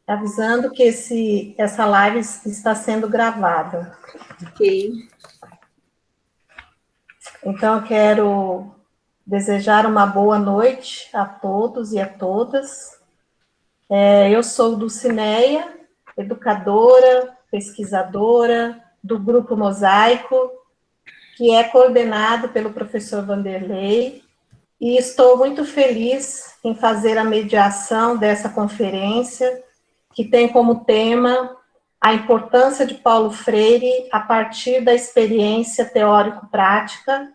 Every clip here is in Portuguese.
avisando que essa live está sendo gravada. Ok. Então, eu quero desejar uma boa noite a todos e a todas. Eu sou Dulcineia, educadora, pesquisadora do Grupo Mosaico, que é coordenado pelo professor Vanderlei, e estou muito feliz em fazer a mediação dessa conferência, que tem como tema a importância de Paulo Freire a partir da experiência teórico-prática,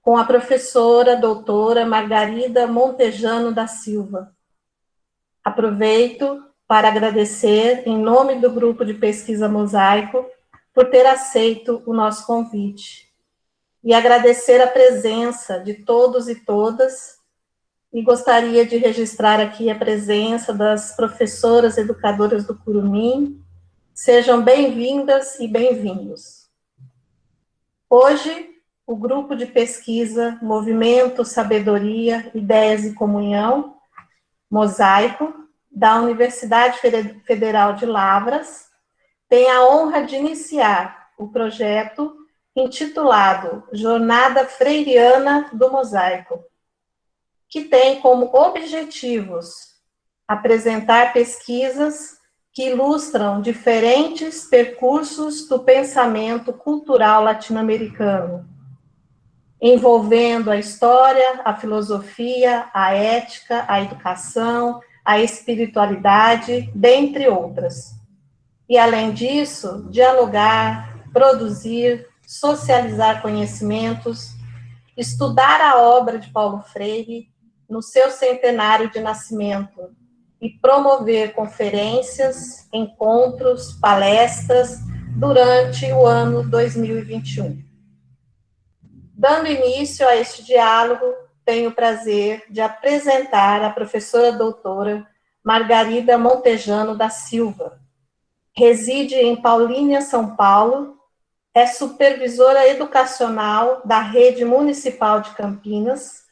com a professora doutora Margarida Montejano da Silva. Aproveito para agradecer, em nome do Grupo de Pesquisa Mosaico, por ter aceito o nosso convite. E agradecer a presença de todos e todas, e gostaria de registrar aqui a presença das professoras educadoras do Curumim. Sejam bem-vindas e bem-vindos. Hoje, o grupo de pesquisa Movimento, Sabedoria, Ideias e Comunhão, Mosaico, da Universidade Federal de Lavras, tem a honra de iniciar o projeto intitulado Jornada Freiriana do Mosaico, que tem como objetivos apresentar pesquisas que ilustram diferentes percursos do pensamento cultural latino-americano, envolvendo a história, a filosofia, a ética, a educação, a espiritualidade, dentre outras. E, além disso, dialogar, produzir, socializar conhecimentos, estudar a obra de Paulo Freire no seu centenário de nascimento e promover conferências, encontros, palestras durante o ano 2021. Dando início a este diálogo, tenho o prazer de apresentar a professora doutora Margarida Montejano da Silva. Reside em Paulínia, São Paulo, é supervisora educacional da Rede Municipal de Campinas,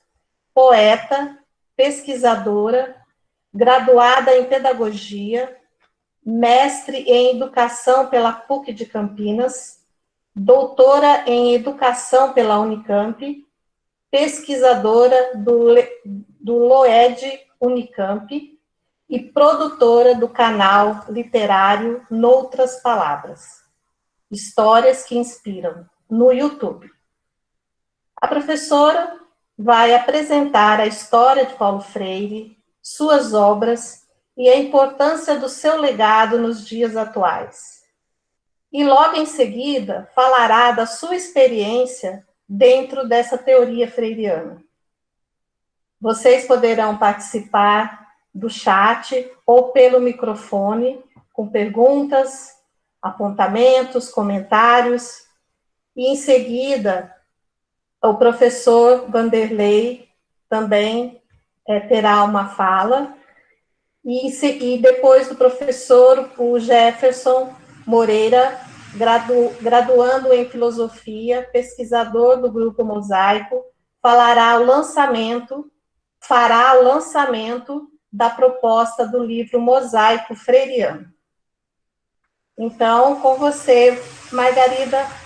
poeta, pesquisadora, graduada em pedagogia, mestre em educação pela PUC de Campinas, doutora em educação pela Unicamp, pesquisadora do LOED Unicamp e produtora do canal literário Noutras Palavras, Histórias que Inspiram, no YouTube. A professora vai apresentar a história de Paulo Freire, suas obras e a importância do seu legado nos dias atuais. E logo em seguida falará da sua experiência dentro dessa teoria freiriana. Vocês poderão participar do chat ou pelo microfone com perguntas, apontamentos, comentários, e em seguida o professor Vanderlei também terá uma fala, e depois do professor, o Jefferson Moreira, graduando em filosofia, pesquisador do Grupo Mosaico, fará o lançamento da proposta do livro Mosaico Freiriano. Então, com você, Margarida.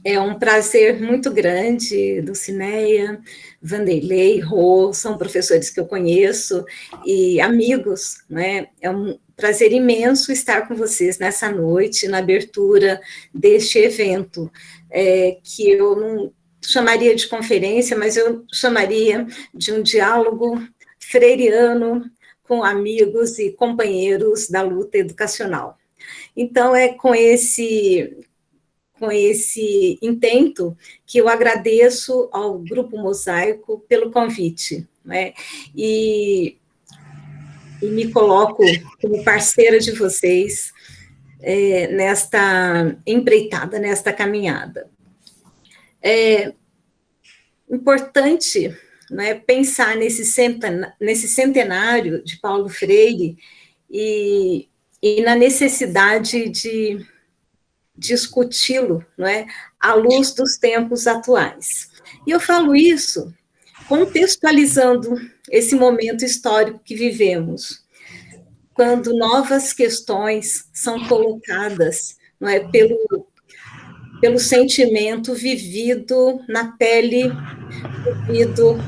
É um prazer muito grande, Dulcineia, Vanderlei, Rô, são professores que eu conheço e amigos, né? É um prazer imenso estar com vocês nessa noite, na abertura deste evento, que eu não chamaria de conferência, mas eu chamaria de um diálogo freiriano com amigos e companheiros da luta educacional. Então, é com esse intento que eu agradeço ao Grupo Mosaico pelo convite, né? E me coloco como parceira de vocês nesta empreitada, nesta caminhada. É importante, né, pensar nesse centenário de Paulo Freire e na necessidade de discuti-lo, não é, à luz dos tempos atuais. E eu falo isso contextualizando esse momento histórico que vivemos, quando novas questões são colocadas, não é, pelo sentimento vivido na pele, vivido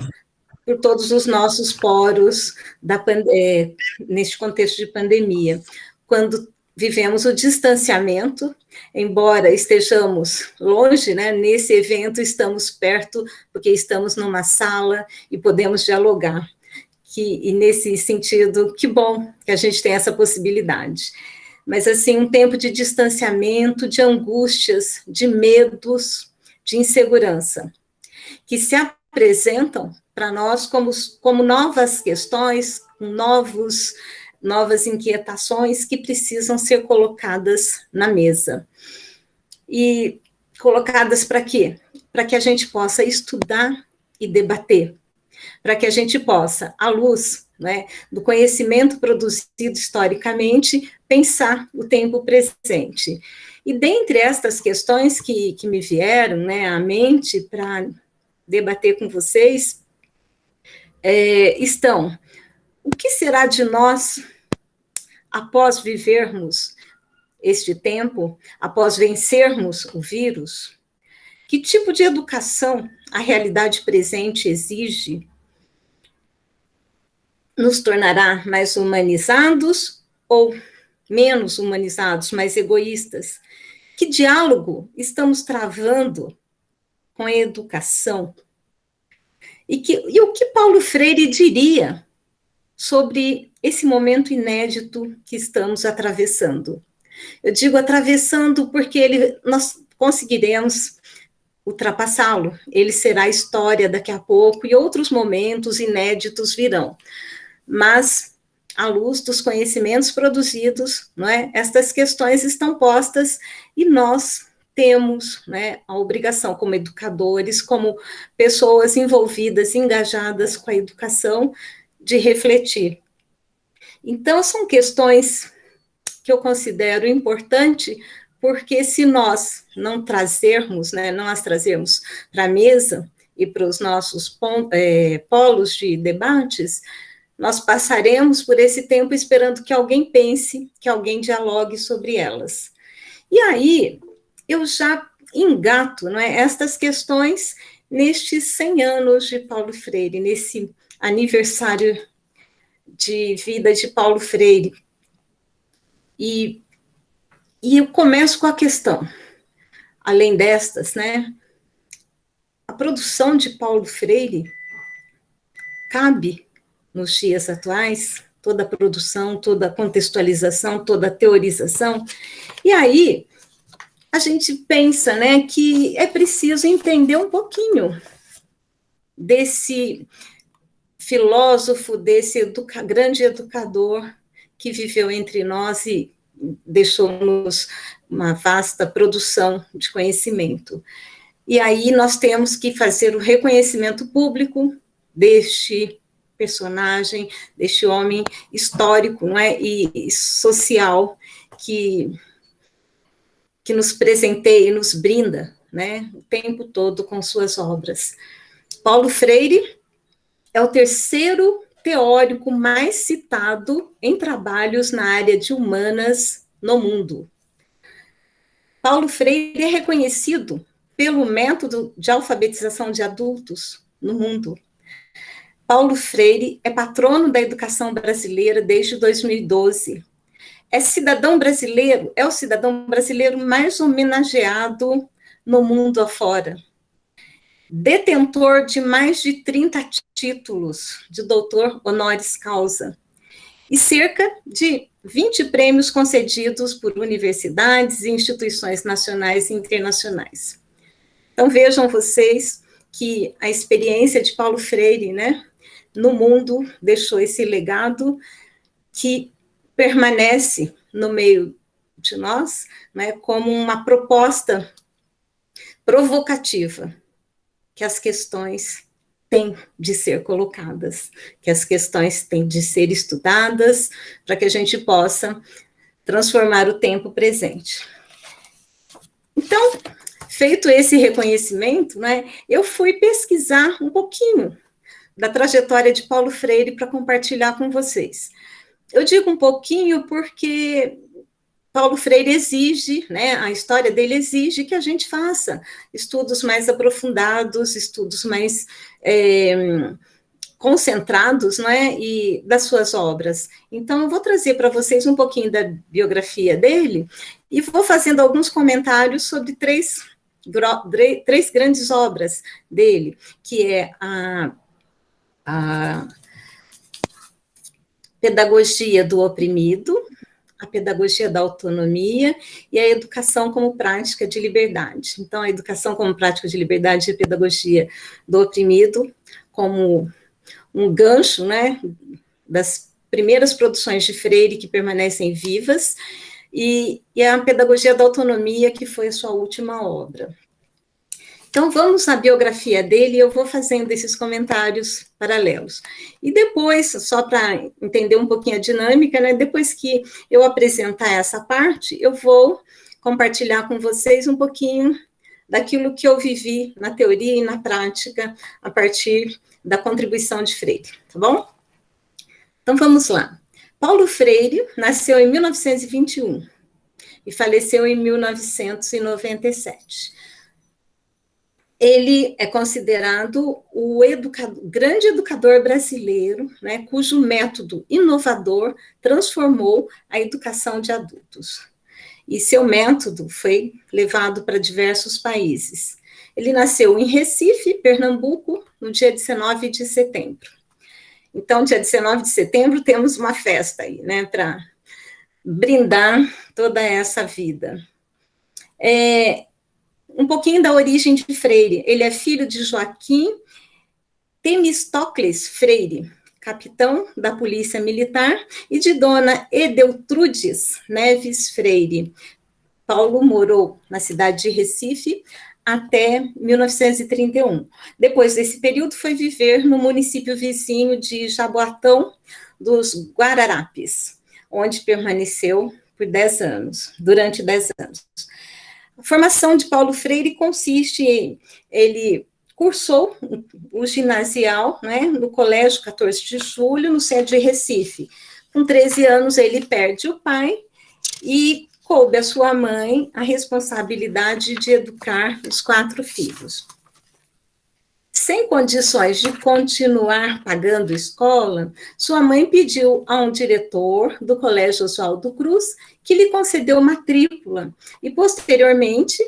por todos os nossos poros neste contexto de pandemia, quando vivemos o distanciamento, embora estejamos longe, né, nesse evento estamos perto, porque estamos numa sala e podemos dialogar, e nesse sentido, que bom que a gente tem essa possibilidade. Mas, assim, um tempo de distanciamento, de angústias, de medos, de insegurança, que se apresentam para nós como novas questões, novas inquietações que precisam ser colocadas na mesa. E colocadas para quê? Para que a gente possa estudar e debater, para que a gente possa, à luz, né, do conhecimento produzido historicamente, pensar o tempo presente. E dentre estas questões que me vieram, né, à mente para debater com vocês, estão: o que será de nós após vivermos este tempo, após vencermos o vírus? Que tipo de educação a realidade presente exige? Nos tornará mais humanizados ou menos humanizados, mais egoístas? Que diálogo estamos travando com a educação? E o que Paulo Freire diria sobre esse momento inédito que estamos atravessando? Eu digo atravessando porque nós conseguiremos ultrapassá-lo. Ele será história daqui a pouco e outros momentos inéditos virão. Mas, à luz dos conhecimentos produzidos, não é, estas questões estão postas e nós temos, né, a obrigação, como educadores, como pessoas envolvidas, engajadas com a educação, de refletir. Então, são questões que eu considero importante, porque se nós não trazermos, né, não as trazermos para a mesa e para os nossos polos de debates, nós passaremos por esse tempo esperando que alguém pense, que alguém dialogue sobre elas. E aí, eu já engato, não é, estas questões nestes 100 anos de Paulo Freire, nesse aniversário de vida de Paulo Freire. E eu começo com a questão, além destas, né, a produção de Paulo Freire cabe nos dias atuais, toda a produção, toda a contextualização, toda a teorização, e aí a gente pensa, né, que é preciso entender um pouquinho desse filósofo, desse grande educador que viveu entre nós e deixou-nos uma vasta produção de conhecimento. E aí nós temos que fazer o reconhecimento público deste personagem, deste homem histórico, não é, e social que nos presenteia e nos brinda, né, o tempo todo com suas obras. Paulo Freire é o terceiro teórico mais citado em trabalhos na área de humanas no mundo. Paulo Freire é reconhecido pelo método de alfabetização de adultos no mundo. Paulo Freire é patrono da educação brasileira desde 2012. É o cidadão brasileiro mais homenageado no mundo afora. Detentor de mais de 30 títulos de doutor honoris causa e cerca de 20 prêmios concedidos por universidades e instituições nacionais e internacionais. Então, vejam vocês que a experiência de Paulo Freire, né, no mundo deixou esse legado que permanece no meio de nós, né, como uma proposta provocativa, que as questões têm de ser colocadas, que as questões têm de ser estudadas, para que a gente possa transformar o tempo presente. Então, feito esse reconhecimento, né, eu fui pesquisar um pouquinho da trajetória de Paulo Freire para compartilhar com vocês. Eu digo um pouquinho porque Paulo Freire exige, né, a história dele exige que a gente faça estudos mais aprofundados, estudos mais concentrados, né, e das suas obras. Então, eu vou trazer para vocês um pouquinho da biografia dele e vou fazendo alguns comentários sobre três grandes obras dele, que é a pedagogia do oprimido, a pedagogia da autonomia e a educação como prática de liberdade. Então, a educação como prática de liberdade e a pedagogia do oprimido como um gancho, né, das primeiras produções de Freire que permanecem vivas, e a pedagogia da autonomia, que foi a sua última obra. Então, vamos na biografia dele, eu vou fazendo esses comentários paralelos. E depois, só para entender um pouquinho a dinâmica, né, depois que eu apresentar essa parte, eu vou compartilhar com vocês um pouquinho daquilo que eu vivi na teoria e na prática, a partir da contribuição de Freire, tá bom? Então, vamos lá. Paulo Freire nasceu em 1921 e faleceu em 1997. Ele é considerado o grande educador brasileiro, né, cujo método inovador transformou a educação de adultos. E seu método foi levado para diversos países. Ele nasceu em Recife, Pernambuco, no dia 19 de setembro. Então, dia 19 de setembro, temos uma festa aí, né, para brindar toda essa vida. Um pouquinho da origem de Freire. Ele é filho de Joaquim Temístocles Freire, capitão da Polícia Militar, e de dona Edeltrudes Neves Freire. Paulo morou na cidade de Recife até 1931. Depois desse período, foi viver no município vizinho de Jaboatão dos Guararapes, onde permaneceu por 10 anos, durante 10 anos. A formação de Paulo Freire consiste em, ele cursou o ginasial, né, no Colégio 14 de Julho, no centro de Recife. Com 13 anos, ele perde o pai e coube à sua mãe a responsabilidade de educar os 4 filhos. Sem condições de continuar pagando escola, sua mãe pediu a um diretor do Colégio Oswaldo Cruz que lhe concedeu matrícula e, posteriormente,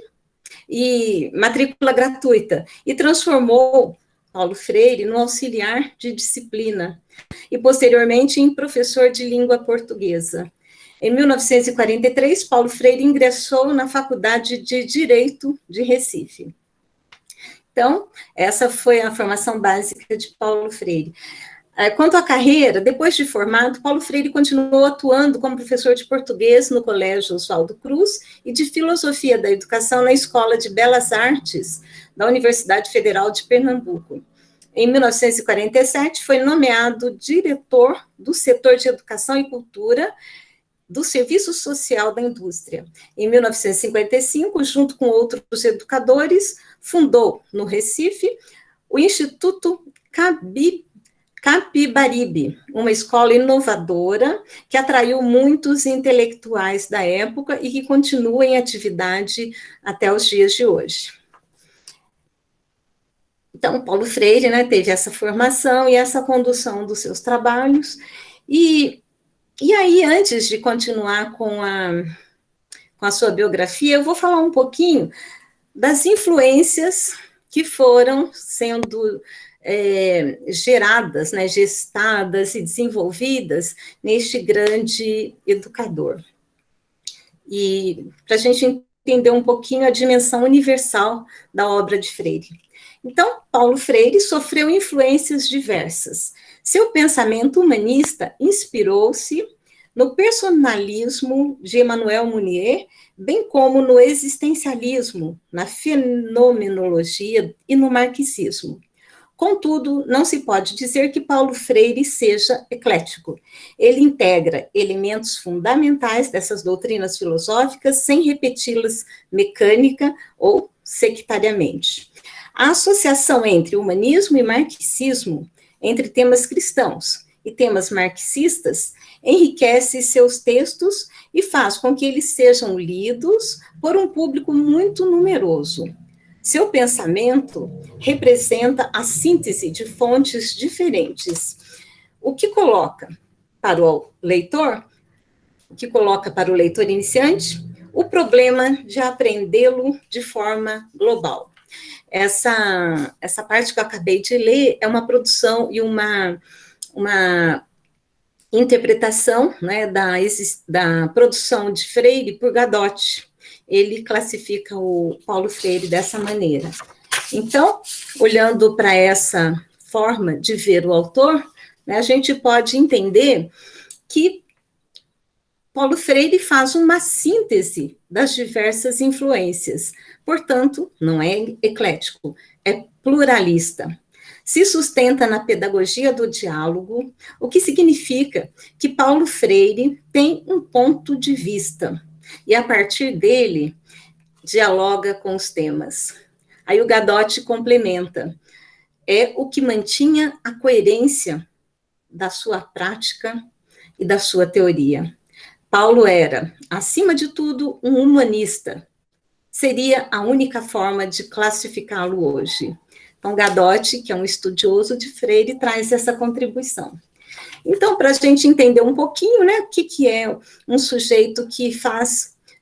matrícula gratuita, e transformou Paulo Freire no auxiliar de disciplina e, posteriormente, em professor de língua portuguesa. Em 1943, Paulo Freire ingressou na Faculdade de Direito de Recife. Então, essa foi a formação básica de Paulo Freire. Quanto à carreira, depois de formado, Paulo Freire continuou atuando como professor de português no Colégio Oswaldo Cruz e de filosofia da educação na Escola de Belas Artes da Universidade Federal de Pernambuco. Em 1947, foi nomeado diretor do setor de educação e cultura do Serviço Social da Indústria. Em 1955, junto com outros educadores, fundou no Recife o Instituto Capibaribe, uma escola inovadora que atraiu muitos intelectuais da época e que continua em atividade até os dias de hoje. Então, Paulo Freire, né, teve essa formação e essa condução dos seus trabalhos. E aí, antes de continuar com a sua biografia, eu vou falar um pouquinho das influências que foram sendo geradas, né, gestadas e desenvolvidas neste grande educador. E para a gente entender um pouquinho a dimensão universal da obra de Freire. Então, Paulo Freire sofreu influências diversas. Seu pensamento humanista inspirou-se no personalismo de Emmanuel Mounier, bem como no existencialismo, na fenomenologia e no marxismo. Contudo, não se pode dizer que Paulo Freire seja eclético. Ele integra elementos fundamentais dessas doutrinas filosóficas sem repeti-las mecânica ou sectariamente. A associação entre humanismo e marxismo entre temas cristãos e temas marxistas, enriquece seus textos e faz com que eles sejam lidos por um público muito numeroso. Seu pensamento representa a síntese de fontes diferentes, o que coloca para o leitor iniciante o problema de aprendê-lo de forma global. Essa parte que eu acabei de ler é uma produção e uma interpretação, né, da produção de Freire por Gadotti. Ele classifica o Paulo Freire dessa maneira. Então, olhando para essa forma de ver o autor, né, a gente pode entender que Paulo Freire faz uma síntese das diversas influências, portanto, não é eclético, é pluralista. Se sustenta na pedagogia do diálogo, o que significa que Paulo Freire tem um ponto de vista, e a partir dele dialoga com os temas. Aí o Gadotti complementa, é o que mantinha a coerência da sua prática e da sua teoria. Paulo era, acima de tudo, um humanista. Seria a única forma de classificá-lo hoje. Então, Gadotti, que é um estudioso de Freire, traz essa contribuição. Então, para a gente entender um pouquinho, né, o que é um sujeito que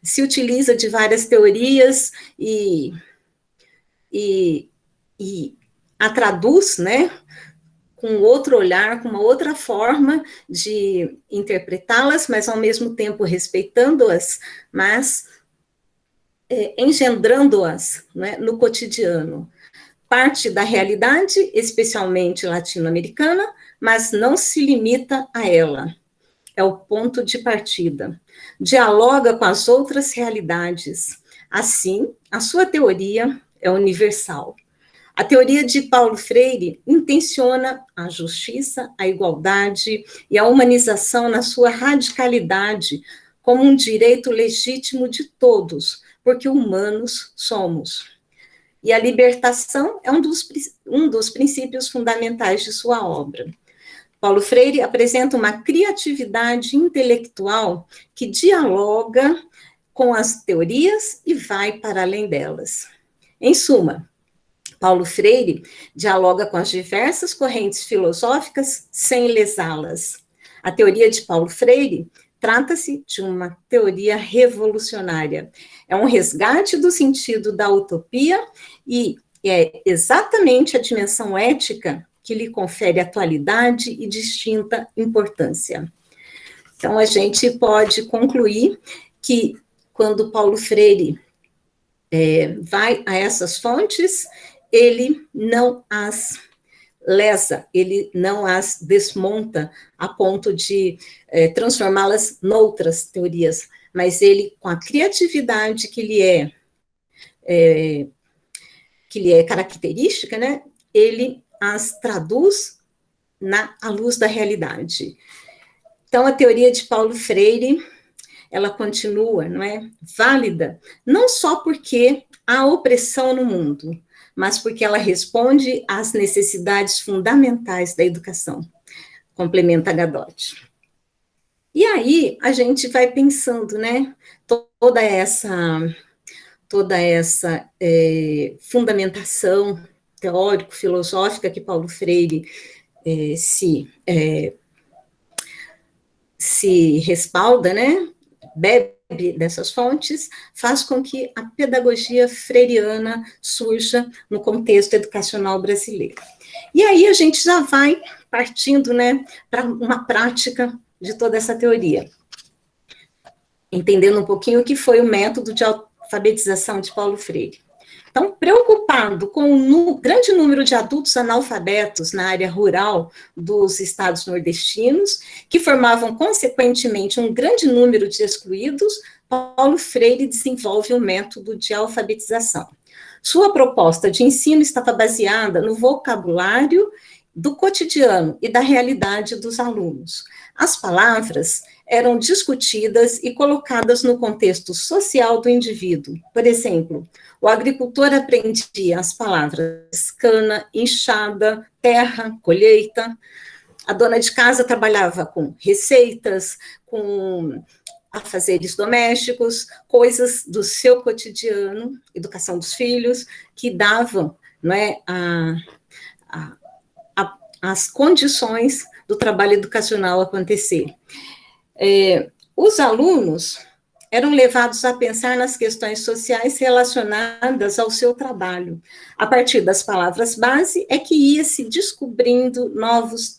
se utiliza de várias teorias e a traduz, né, com outro olhar, com uma outra forma de interpretá-las, mas ao mesmo tempo respeitando-as, mas engendrando-as, né, no cotidiano. Parte da realidade, especialmente latino-americana, mas não se limita a ela. É o ponto de partida. Dialoga com as outras realidades. Assim, a sua teoria é universal. A teoria de Paulo Freire intenciona a justiça, a igualdade e a humanização na sua radicalidade como um direito legítimo de todos, porque humanos somos. E a libertação é um dos princípios fundamentais de sua obra. Paulo Freire apresenta uma criatividade intelectual que dialoga com as teorias e vai para além delas. Em suma, Paulo Freire dialoga com as diversas correntes filosóficas sem lesá-las. A teoria de Paulo Freire trata-se de uma teoria revolucionária. É um resgate do sentido da utopia e é exatamente a dimensão ética que lhe confere atualidade e distinta importância. Então, a gente pode concluir que quando Paulo Freire vai a essas fontes, ele não as lesa, ele não as desmonta a ponto de transformá-las noutras teorias, mas ele, com a criatividade que lhe é característica, né, ele as traduz à luz da realidade. Então, a teoria de Paulo Freire, ela continua, não é, válida, não só porque há opressão no mundo, mas porque ela responde às necessidades fundamentais da educação, complementa Gadotti. E aí, a gente vai pensando, né, toda essa fundamentação teórico-filosófica que Paulo Freire se respalda, né, bebe dessas fontes, faz com que a pedagogia freiriana surja no contexto educacional brasileiro. E aí a gente já vai partindo, né, para uma prática de toda essa teoria, entendendo um pouquinho o que foi o método de alfabetização de Paulo Freire. Então, preocupado com o grande número de adultos analfabetos na área rural dos estados nordestinos, que formavam, consequentemente, um grande número de excluídos, Paulo Freire desenvolve um método de alfabetização. Sua proposta de ensino estava baseada no vocabulário do cotidiano e da realidade dos alunos. As palavras eram discutidas e colocadas no contexto social do indivíduo. Por exemplo, o agricultor aprendia as palavras cana, enxada, terra, colheita. A dona de casa trabalhava com receitas, com afazeres domésticos, coisas do seu cotidiano, educação dos filhos, que davam, não é, as condições do trabalho educacional acontecer. Os alunos eram levados a pensar nas questões sociais relacionadas ao seu trabalho. A partir das palavras base é que ia se descobrindo novos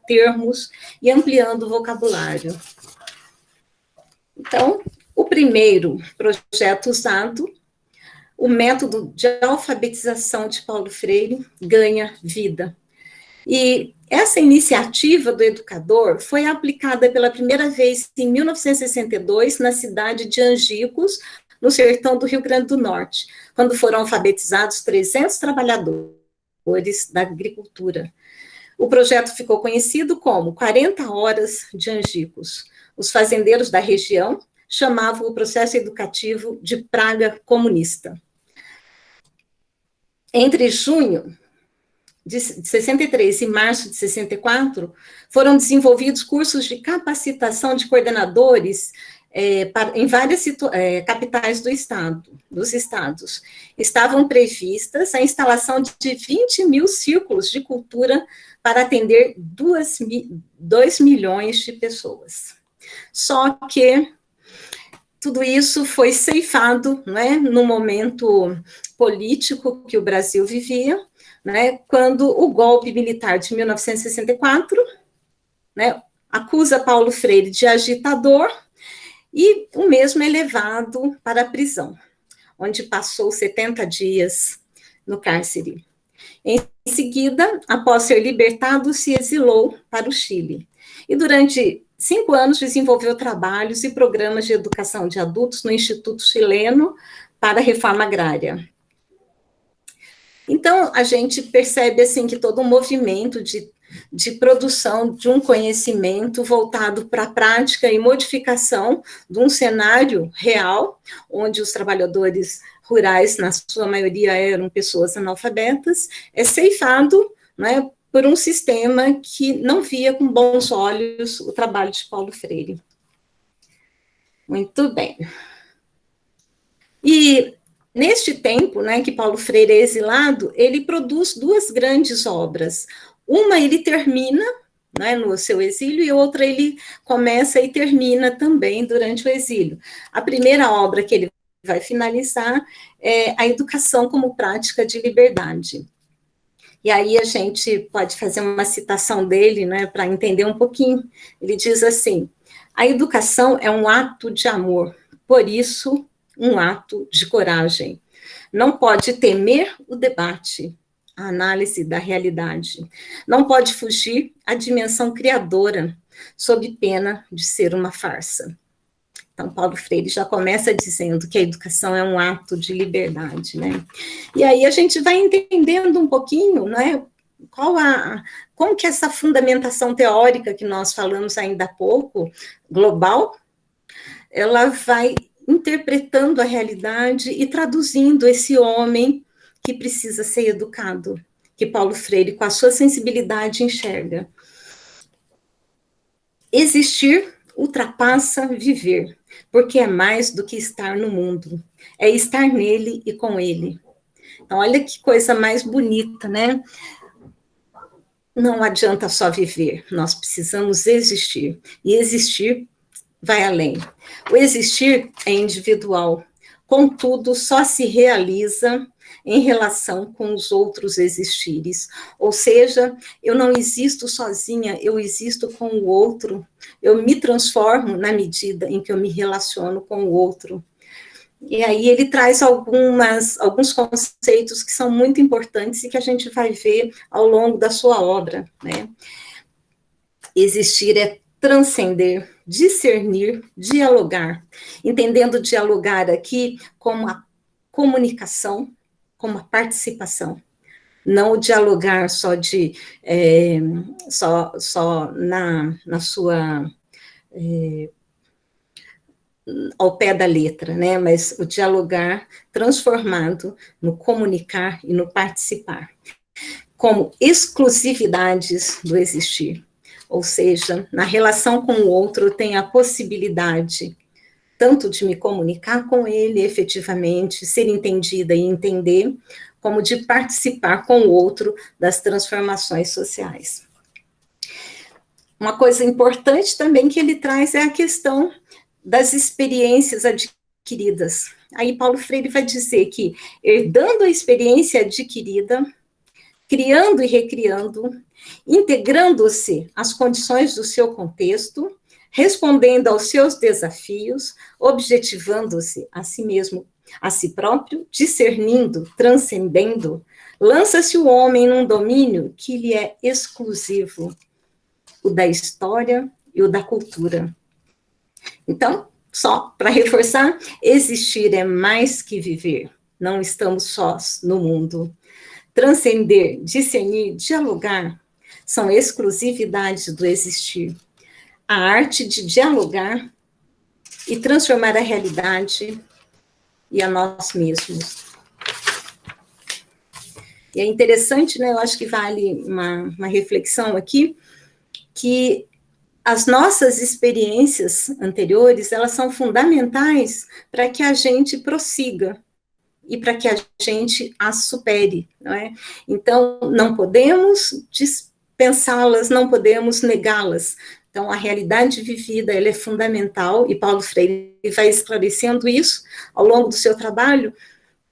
termos e ampliando o vocabulário. Então, o primeiro projeto usado, o método de alfabetização de Paulo Freire, ganha vida. E essa iniciativa do educador foi aplicada pela primeira vez em 1962 na cidade de Angicos, no sertão do Rio Grande do Norte, quando foram alfabetizados 300 trabalhadores da agricultura. O projeto ficou conhecido como 40 Horas de Angicos. Os fazendeiros da região chamavam o processo educativo de praga comunista. Entre junho de 63 e março de 64, foram desenvolvidos cursos de capacitação de coordenadores em várias capitais dos estados. Estavam previstas a instalação de 20 mil círculos de cultura para atender 2 milhões de pessoas. Só que tudo isso foi ceifado, né, no momento político que o Brasil vivia, né, quando o golpe militar de 1964, né, acusa Paulo Freire de agitador e o mesmo é levado para a prisão, onde passou 70 dias no cárcere. Em seguida, após ser libertado, se exilou para o Chile. E durante 5 anos desenvolveu trabalhos e programas de educação de adultos no Instituto Chileno para a Reforma Agrária. Então, a gente percebe, assim, que todo um movimento de produção de um conhecimento voltado para a prática e modificação de um cenário real, onde os trabalhadores rurais, na sua maioria, eram pessoas analfabetas, é ceifado, né, por um sistema que não via com bons olhos o trabalho de Paulo Freire. Muito bem. E neste tempo, né, que Paulo Freire é exilado, ele produz 2 grandes obras. Uma ele termina, né, no seu exílio, e outra ele começa e termina também durante o exílio. A primeira obra que ele vai finalizar é A Educação como Prática de Liberdade. E aí a gente pode fazer uma citação dele, né, para entender um pouquinho. Ele diz assim: a educação é um ato de amor, por isso, um ato de coragem. Não pode temer o debate, a análise da realidade. Não pode fugir à dimensão criadora, sob pena de ser uma farsa. Então, Paulo Freire já começa dizendo que a educação é um ato de liberdade, né? E aí a gente vai entendendo um pouquinho, né, como que essa fundamentação teórica que nós falamos ainda há pouco, global, ela vai interpretando a realidade e traduzindo esse homem que precisa ser educado, que Paulo Freire, com a sua sensibilidade, enxerga. Existir ultrapassa viver, porque é mais do que estar no mundo, é estar nele e com ele. Então, olha que coisa mais bonita, né? Não adianta só viver, nós precisamos existir, e existir vai além. O existir é individual, contudo, só se realiza em relação com os outros existires. Ou seja, eu não existo sozinha, eu existo com o outro, eu me transformo na medida em que eu me relaciono com o outro. E aí ele traz alguns conceitos que são muito importantes e que a gente vai ver ao longo da sua obra, né? Existir é transcender, discernir, dialogar, entendendo dialogar aqui como a comunicação, como a participação, não o dialogar só só na sua ao pé da letra, né? Mas o dialogar transformado no comunicar e no participar, como exclusividades do existir. Ou seja, na relação com o outro, eu tenho a possibilidade tanto de me comunicar com ele efetivamente, ser entendida e entender, como de participar com o outro das transformações sociais. Uma coisa importante também que ele traz é a questão das experiências adquiridas. Aí Paulo Freire vai dizer que, herdando a experiência adquirida, criando e recriando, integrando-se às condições do seu contexto, respondendo aos seus desafios, objetivando-se a si mesmo, a si próprio, discernindo, transcendendo, lança-se o homem num domínio que lhe é exclusivo, o da história e o da cultura. Então, só para reforçar, existir é mais que viver, não estamos sós no mundo. Transcender, discernir, dialogar, são exclusividades do existir. A arte de dialogar e transformar a realidade e a nós mesmos. E é interessante, né, eu acho que vale uma reflexão aqui, que as nossas experiências anteriores, elas são fundamentais para que a gente prossiga e para que a gente as supere, não é? Então, não podemos dispensá-las, não podemos negá-las. Então, a realidade vivida, ela é fundamental, e Paulo Freire vai esclarecendo isso ao longo do seu trabalho,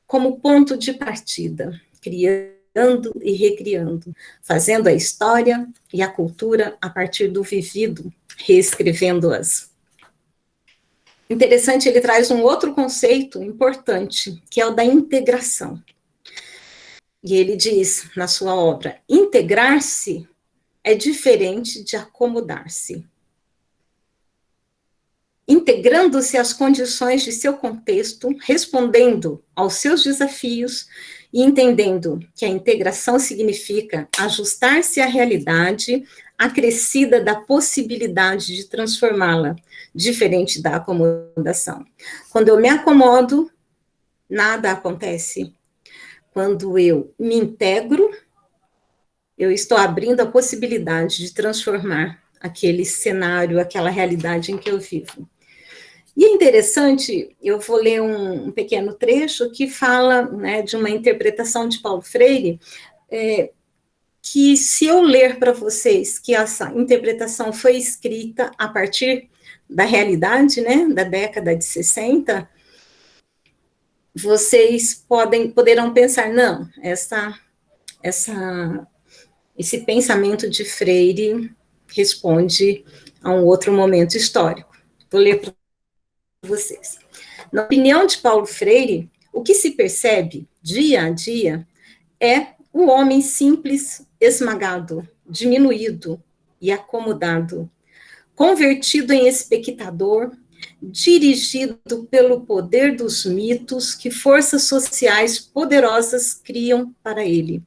como ponto de partida, criando e recriando, fazendo a história e a cultura a partir do vivido, reescrevendo-as. Interessante, ele traz um outro conceito importante, que é o da integração. E ele diz, na sua obra, integrar-se é diferente de acomodar-se. Integrando-se às condições de seu contexto, respondendo aos seus desafios e entendendo que a integração significa ajustar-se à realidade acrescida da possibilidade de transformá-la, diferente da acomodação. Quando eu me acomodo, nada acontece. Quando eu me integro, eu estou abrindo a possibilidade de transformar aquele cenário, aquela realidade em que eu vivo. E é interessante, eu vou ler um pequeno trecho que fala, né, de uma interpretação de Paulo Freire, que se eu ler para vocês que essa interpretação foi escrita a partir da realidade, né, da década de 60, vocês poderão pensar, não, esse pensamento de Freire responde a um outro momento histórico. Vou ler para vocês. Na opinião de Paulo Freire, o que se percebe dia a dia é o homem simples, esmagado, diminuído e acomodado, convertido em espectador, dirigido pelo poder dos mitos que forças sociais poderosas criam para ele.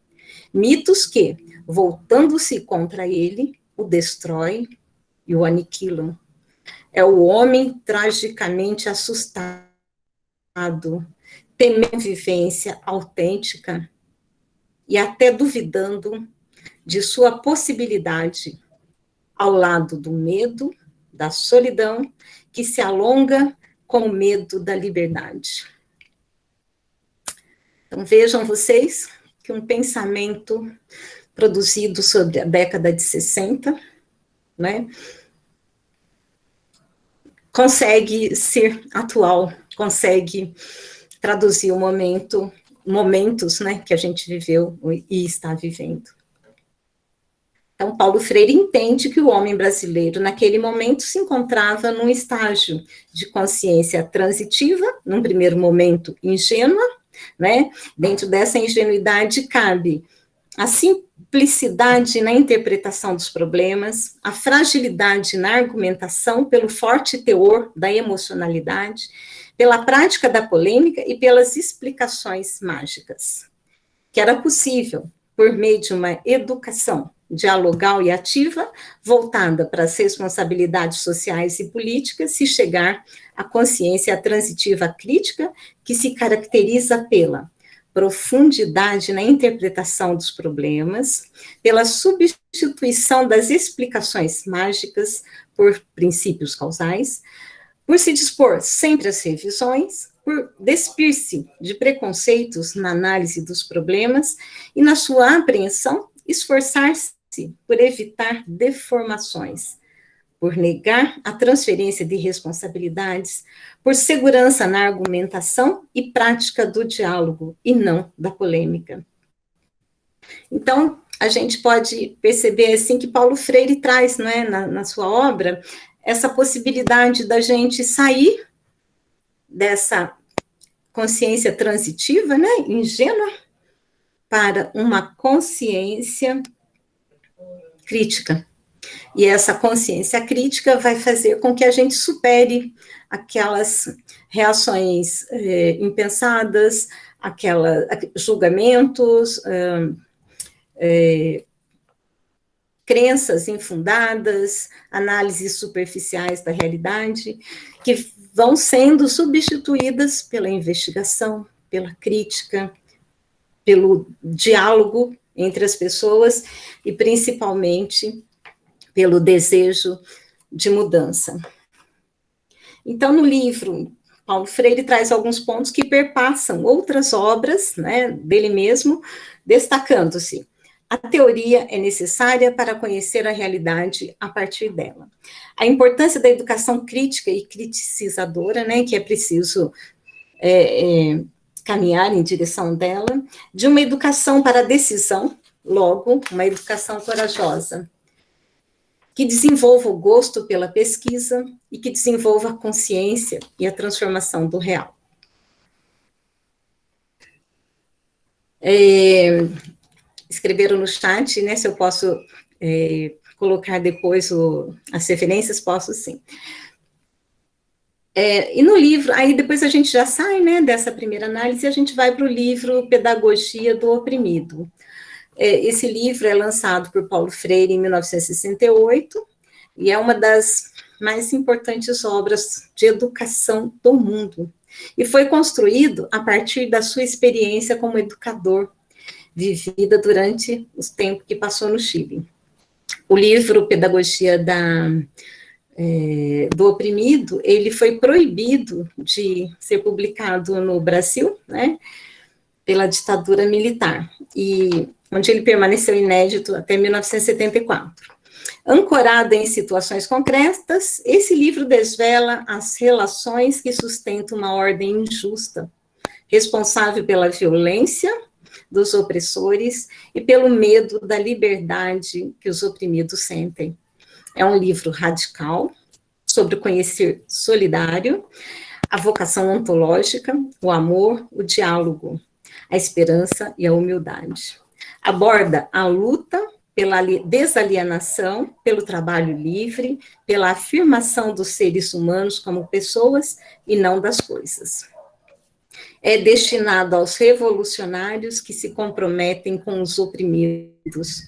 Mitos que, voltando-se contra ele, o destroem e o aniquilam. É o homem tragicamente assustado, temendo vivência autêntica e até duvidando de sua possibilidade, ao lado do medo, da solidão, que se alonga com o medo da liberdade. Então, vejam vocês que um pensamento produzido sobre a década de 60, né, consegue ser atual, consegue traduzir o momentos, né, que a gente viveu e está vivendo. Então, Paulo Freire entende que o homem brasileiro, naquele momento, se encontrava num estágio de consciência transitiva, num primeiro momento ingênua, né? Dentro dessa ingenuidade cabe a simplicidade na interpretação dos problemas, a fragilidade na argumentação pelo forte teor da emocionalidade, pela prática da polêmica e pelas explicações mágicas. Que era possível, por meio de uma educação dialogal e ativa, voltada para as responsabilidades sociais e políticas, se chegar à consciência transitiva crítica, que se caracteriza pela profundidade na interpretação dos problemas, pela substituição das explicações mágicas por princípios causais, por se dispor sempre às revisões, por despir-se de preconceitos na análise dos problemas e, na sua apreensão, esforçar-se por evitar deformações, por negar a transferência de responsabilidades, por segurança na argumentação e prática do diálogo, e não da polêmica. Então, a gente pode perceber, assim, que Paulo Freire traz, não é, na sua obra, essa possibilidade da gente sair dessa consciência transitiva, né, ingênua, para uma consciência crítica. E essa consciência crítica vai fazer com que a gente supere aquelas reações impensadas, julgamentos, crenças infundadas, análises superficiais da realidade, que vão sendo substituídas pela investigação, pela crítica, pelo diálogo entre as pessoas e, principalmente, pelo desejo de mudança. Então, no livro, Paulo Freire traz alguns pontos que perpassam outras obras, né, dele mesmo, destacando-se: a teoria é necessária para conhecer a realidade a partir dela. A importância da educação crítica e criticizadora, né, que é preciso caminhar em direção dela, de uma educação para a decisão, logo, uma educação corajosa, que desenvolva o gosto pela pesquisa e que desenvolva a consciência e a transformação do real. Escreveram no chat, né, se eu posso colocar depois as referências, posso sim. E no livro, aí depois a gente já sai, né, dessa primeira análise, a gente vai para o livro Pedagogia do Oprimido. Esse livro é lançado por Paulo Freire em 1968, e é uma das mais importantes obras de educação do mundo. E foi construído a partir da sua experiência como educador, vivida durante os tempos que passou no Chile. O livro Pedagogia do Oprimido, ele foi proibido de ser publicado no Brasil, né, pela ditadura militar, e onde ele permaneceu inédito até 1974. Ancorado em situações concretas, esse livro desvela as relações que sustentam uma ordem injusta, responsável pela violência dos opressores e pelo medo da liberdade que os oprimidos sentem. É um livro radical sobre o conhecer solidário, a vocação ontológica, o amor, o diálogo, a esperança e a humildade. Aborda a luta pela desalienação, pelo trabalho livre, pela afirmação dos seres humanos como pessoas e não das coisas. É destinado aos revolucionários que se comprometem com os oprimidos,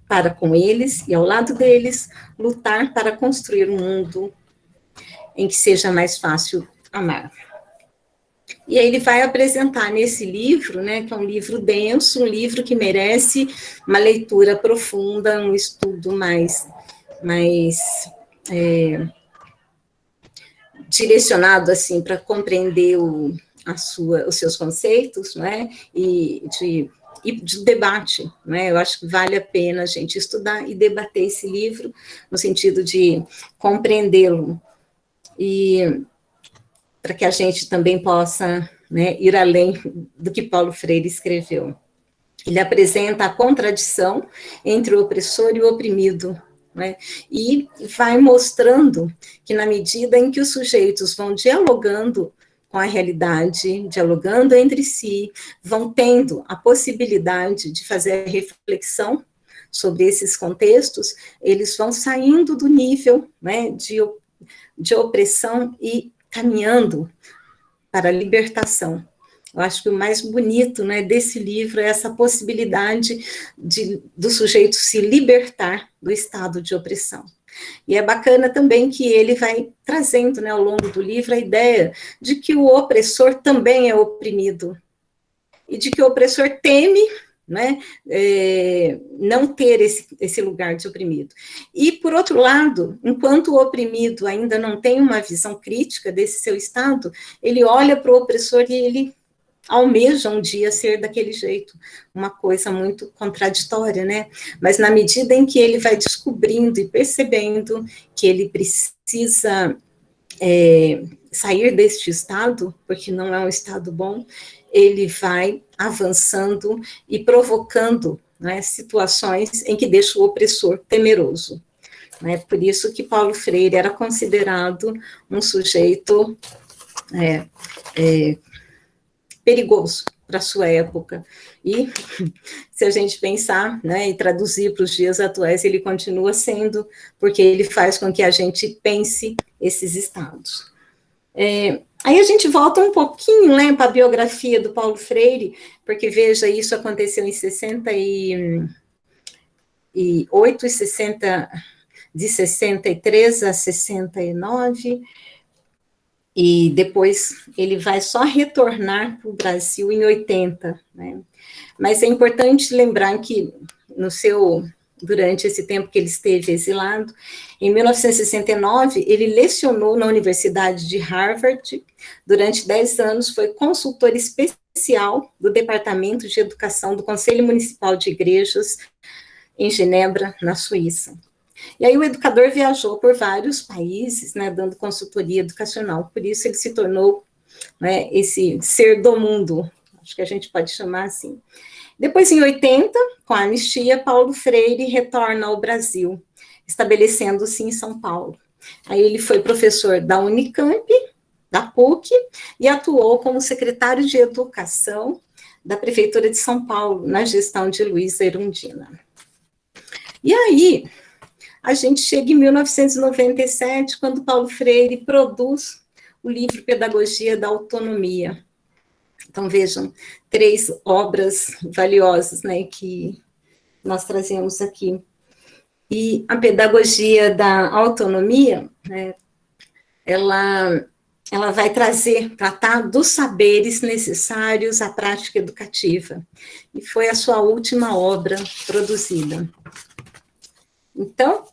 para com eles e ao lado deles lutar para construir um mundo em que seja mais fácil amar. E aí ele vai apresentar nesse livro, né, que é um livro denso, um livro que merece uma leitura profunda, um estudo mais direcionado assim para compreender os seus conceitos, né, e de debate, né? Eu acho que vale a pena a gente estudar e debater esse livro no sentido de compreendê-lo e para que a gente também possa, né, ir além do que Paulo Freire escreveu. Ele apresenta a contradição entre o opressor e o oprimido, né, e vai mostrando que na medida em que os sujeitos vão dialogando com a realidade, dialogando entre si, vão tendo a possibilidade de fazer a reflexão sobre esses contextos, eles vão saindo do nível, né, de opressão e caminhando para a libertação, Eu acho que o mais bonito, né, desse livro é essa possibilidade do sujeito se libertar do estado de opressão. E é bacana também que ele vai trazendo, né, ao longo do livro, a ideia de que o opressor também é oprimido, e de que o opressor teme, né, não ter esse lugar de oprimido. E, por outro lado, enquanto o oprimido ainda não tem uma visão crítica desse seu estado, ele olha para o opressor e ele almeja um dia ser daquele jeito, uma coisa muito contraditória, né? Mas na medida em que ele vai descobrindo e percebendo que ele precisa sair deste estado, porque não é um estado bom, ele vai avançando e provocando, né, situações em que deixa o opressor temeroso. Né? Por isso que Paulo Freire era considerado um sujeito perigoso para a sua época. E, se a gente pensar, né, e traduzir para os dias atuais, ele continua sendo, porque ele faz com que a gente pense esses estados. Aí a gente volta um pouquinho, né, para a biografia do Paulo Freire, porque, veja, isso aconteceu em 68 e 60, de 63 a 69, e depois ele vai só retornar para o Brasil em 80, né? Mas é importante lembrar que durante esse tempo que ele esteve exilado, em 1969, ele lecionou na Universidade de Harvard, durante 10 anos foi consultor especial do Departamento de Educação do Conselho Municipal de Igrejas, em Genebra, na Suíça. E aí o educador viajou por vários países, né, dando consultoria educacional, por isso ele se tornou, né, esse ser do mundo, acho que a gente pode chamar assim. Depois, em 80, com a anistia, Paulo Freire retorna ao Brasil, estabelecendo-se em São Paulo. Aí ele foi professor da Unicamp, da PUC, e atuou como secretário de Educação da Prefeitura de São Paulo, na gestão de Luiza Erundina. E aí, a gente chega em 1997, quando Paulo Freire produz o livro Pedagogia da Autonomia. Então, vejam, 3 obras valiosas, né, que nós trazemos aqui. E a Pedagogia da Autonomia, né, ela vai tratar dos saberes necessários à prática educativa. E foi a sua última obra produzida. Então,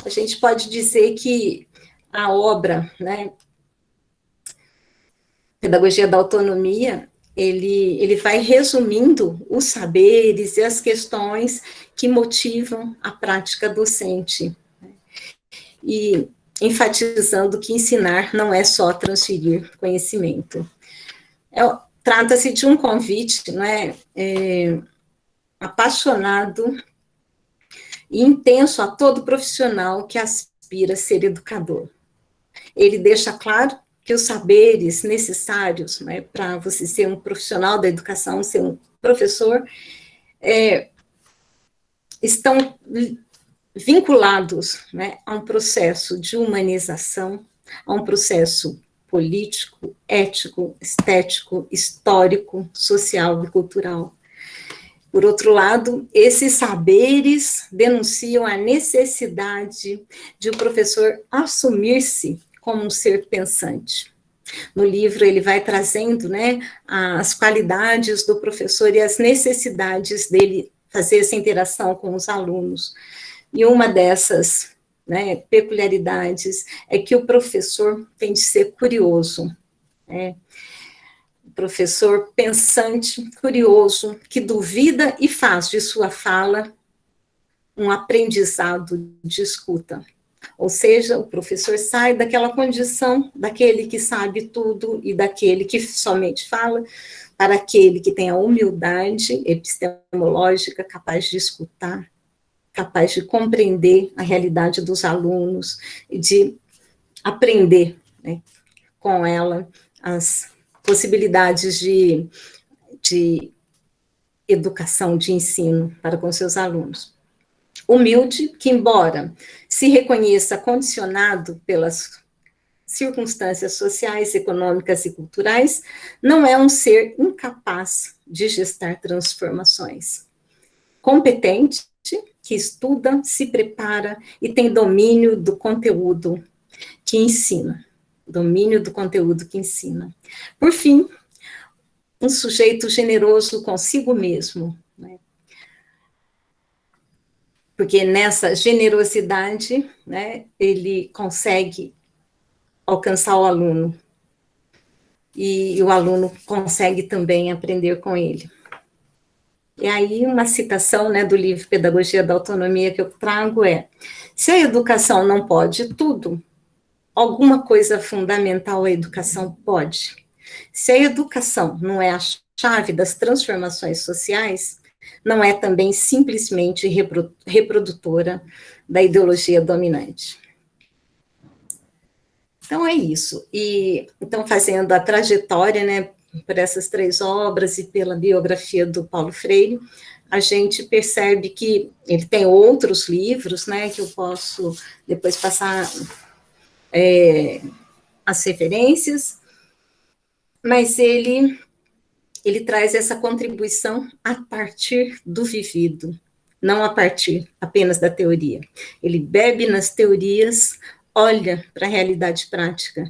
a gente pode dizer que a obra, né, Pedagogia da Autonomia, ele vai resumindo os saberes e as questões que motivam a prática docente, né, e enfatizando que ensinar não é só transferir conhecimento. Trata-se de um convite, não é, apaixonado e intenso a todo profissional que aspira a ser educador. Ele deixa claro que os saberes necessários, né, para você ser um profissional da educação, ser um professor, estão vinculados, né, a um processo de humanização, a um processo político, ético, estético, histórico, social e cultural. Por outro lado, esses saberes denunciam a necessidade de o professor assumir-se como um ser pensante. No livro, ele vai trazendo, né, as qualidades do professor e as necessidades dele fazer essa interação com os alunos. E uma dessas, né, peculiaridades é que o professor tem de ser curioso, né? Professor pensante, curioso, que duvida e faz de sua fala um aprendizado de escuta. Ou seja, o professor sai daquela condição daquele que sabe tudo e daquele que somente fala, para aquele que tem a humildade epistemológica, capaz de escutar, capaz de compreender a realidade dos alunos e de aprender, né, com ela as possibilidades de educação, de ensino para com seus alunos. Humilde, que embora se reconheça condicionado pelas circunstâncias sociais, econômicas e culturais, não é um ser incapaz de gestar transformações. Competente, que estuda, se prepara e tem domínio do conteúdo que ensina. Domínio do conteúdo que ensina. Por fim, um sujeito generoso consigo mesmo, né? Porque nessa generosidade, né, ele consegue alcançar o aluno, e o aluno consegue também aprender com ele. E aí uma citação, né, do livro Pedagogia da Autonomia que eu trago é: se a educação não pode tudo, alguma coisa fundamental a educação pode. Se a educação não é a chave das transformações sociais, não é também simplesmente reprodutora da ideologia dominante. Então é isso. E então, fazendo a trajetória, né, por essas 3 obras e pela biografia do Paulo Freire, a gente percebe que ele tem outros livros, né, que eu posso depois passar as referências, mas ele traz essa contribuição a partir do vivido, não a partir apenas da teoria. Ele bebe nas teorias, olha para a realidade prática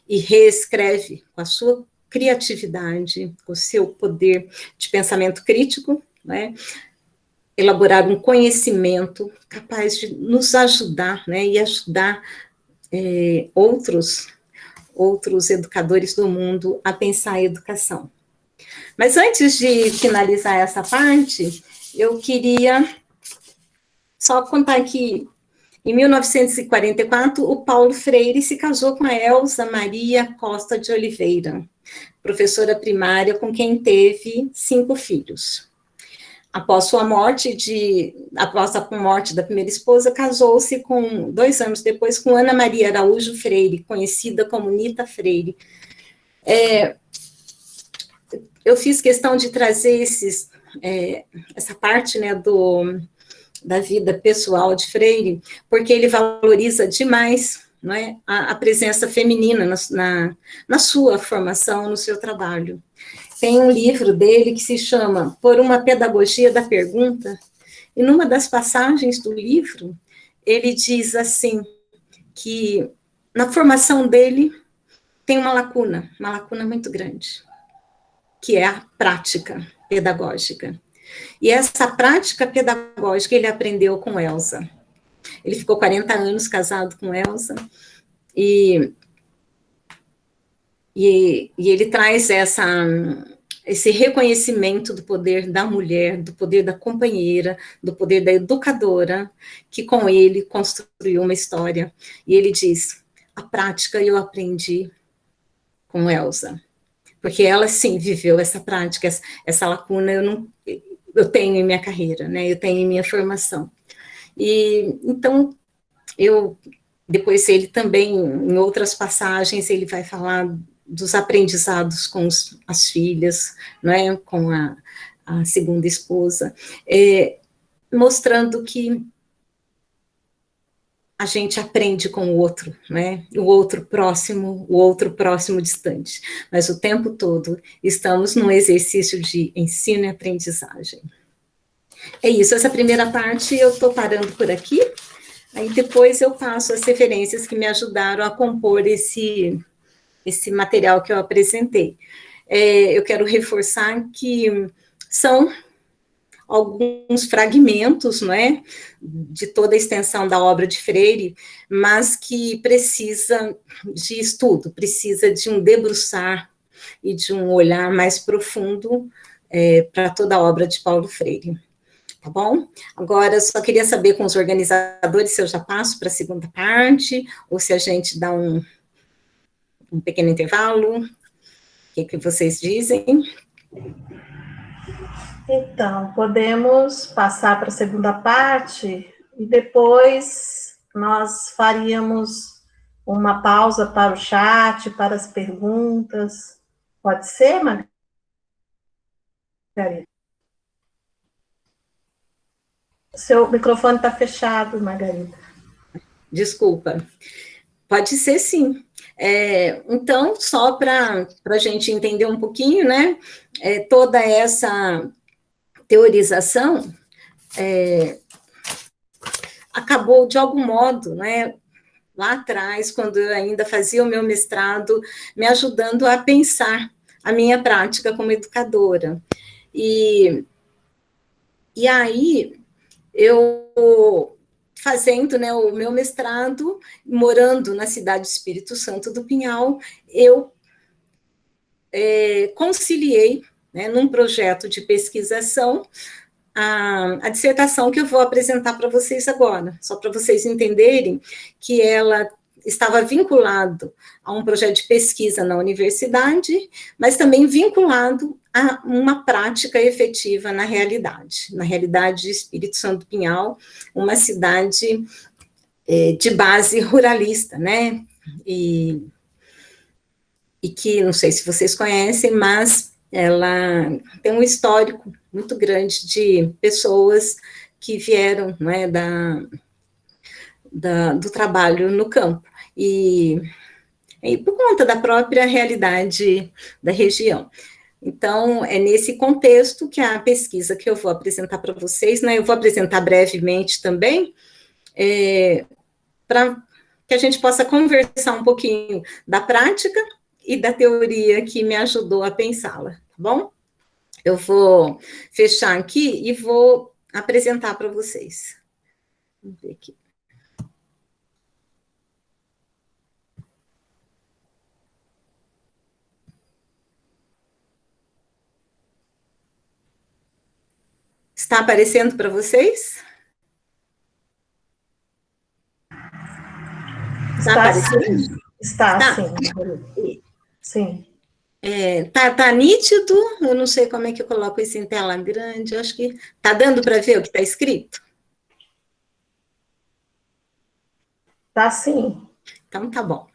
e reescreve com a sua criatividade, com o seu poder de pensamento crítico, né, elaborar um conhecimento capaz de nos ajudar, né, e ajudar outros educadores do mundo a pensar a educação. Mas antes de finalizar essa parte, eu queria só contar que, em 1944, o Paulo Freire se casou com a Elza Maria Costa de Oliveira, professora primária com quem teve 5 filhos. Após a morte da primeira esposa, casou-se 2 anos depois com Ana Maria Araújo Freire, conhecida como Nita Freire. Eu fiz questão de trazer essa parte, né, da vida pessoal de Freire, porque ele valoriza demais, não é, a presença feminina na sua formação, no seu trabalho. Tem um livro dele que se chama Por uma Pedagogia da Pergunta, e numa das passagens do livro, ele diz assim, que na formação dele tem uma lacuna muito grande, que é a prática pedagógica. E essa prática pedagógica ele aprendeu com Elza. Ele ficou 40 anos casado com Elza, e ele traz esse reconhecimento do poder da mulher, do poder da companheira, do poder da educadora, que com ele construiu uma história. E ele diz: a prática eu aprendi com Elza, porque ela sim viveu essa prática, essa lacuna eu tenho em minha carreira, né? Eu tenho em minha formação. E então depois ele também, em outras passagens, ele vai falar dos aprendizados com as filhas, não é? Com a segunda esposa, mostrando que a gente aprende com o outro, né? O outro próximo distante. Mas o tempo todo estamos num exercício de ensino e aprendizagem. É isso, essa primeira parte eu estou parando por aqui, aí depois eu passo as referências que me ajudaram a compor esse material que eu apresentei. Eu quero reforçar que são alguns fragmentos, não é, de toda a extensão da obra de Freire, mas que precisa de estudo, precisa de um debruçar e de um olhar mais profundo para toda a obra de Paulo Freire. Tá bom? Agora, eu só queria saber com os organizadores se eu já passo para a segunda parte, ou se a gente dá um pequeno intervalo. O que vocês dizem? Então, podemos passar para a segunda parte e depois nós faríamos uma pausa para o chat, para as perguntas. Pode ser, Margarida? Seu microfone está fechado, Margarida. Desculpa. Pode ser, sim. Então, só para a gente entender um pouquinho, né, toda essa teorização acabou, de algum modo, né, lá atrás, quando eu ainda fazia o meu mestrado, me ajudando a pensar a minha prática como educadora. E aí, eu fazendo, né, o meu mestrado, morando na cidade de Espírito Santo do Pinhal, eu conciliei, né, num projeto de pesquisação, a dissertação que eu vou apresentar para vocês agora, só para vocês entenderem que ela estava vinculado a um projeto de pesquisa na universidade, mas também vinculado a uma prática efetiva na realidade de Espírito Santo do Pinhal, uma cidade de base ruralista, né? E que, não sei se vocês conhecem, mas ela tem um histórico muito grande de pessoas que vieram, né, do trabalho no campo, e por conta da própria realidade da região. Então, é nesse contexto que a pesquisa que eu vou apresentar para vocês, né, eu vou apresentar brevemente também, para que a gente possa conversar um pouquinho da prática e da teoria que me ajudou a pensá-la, tá bom? Eu vou fechar aqui e vou apresentar para vocês. Vamos ver aqui. Está aparecendo para vocês? Está aparecendo? Sim. Está, sim. Sim. Tá nítido? Eu não sei como é que eu coloco isso em tela grande. Eu acho que tá dando para ver o que está escrito? Tá, sim. Então, tá bom.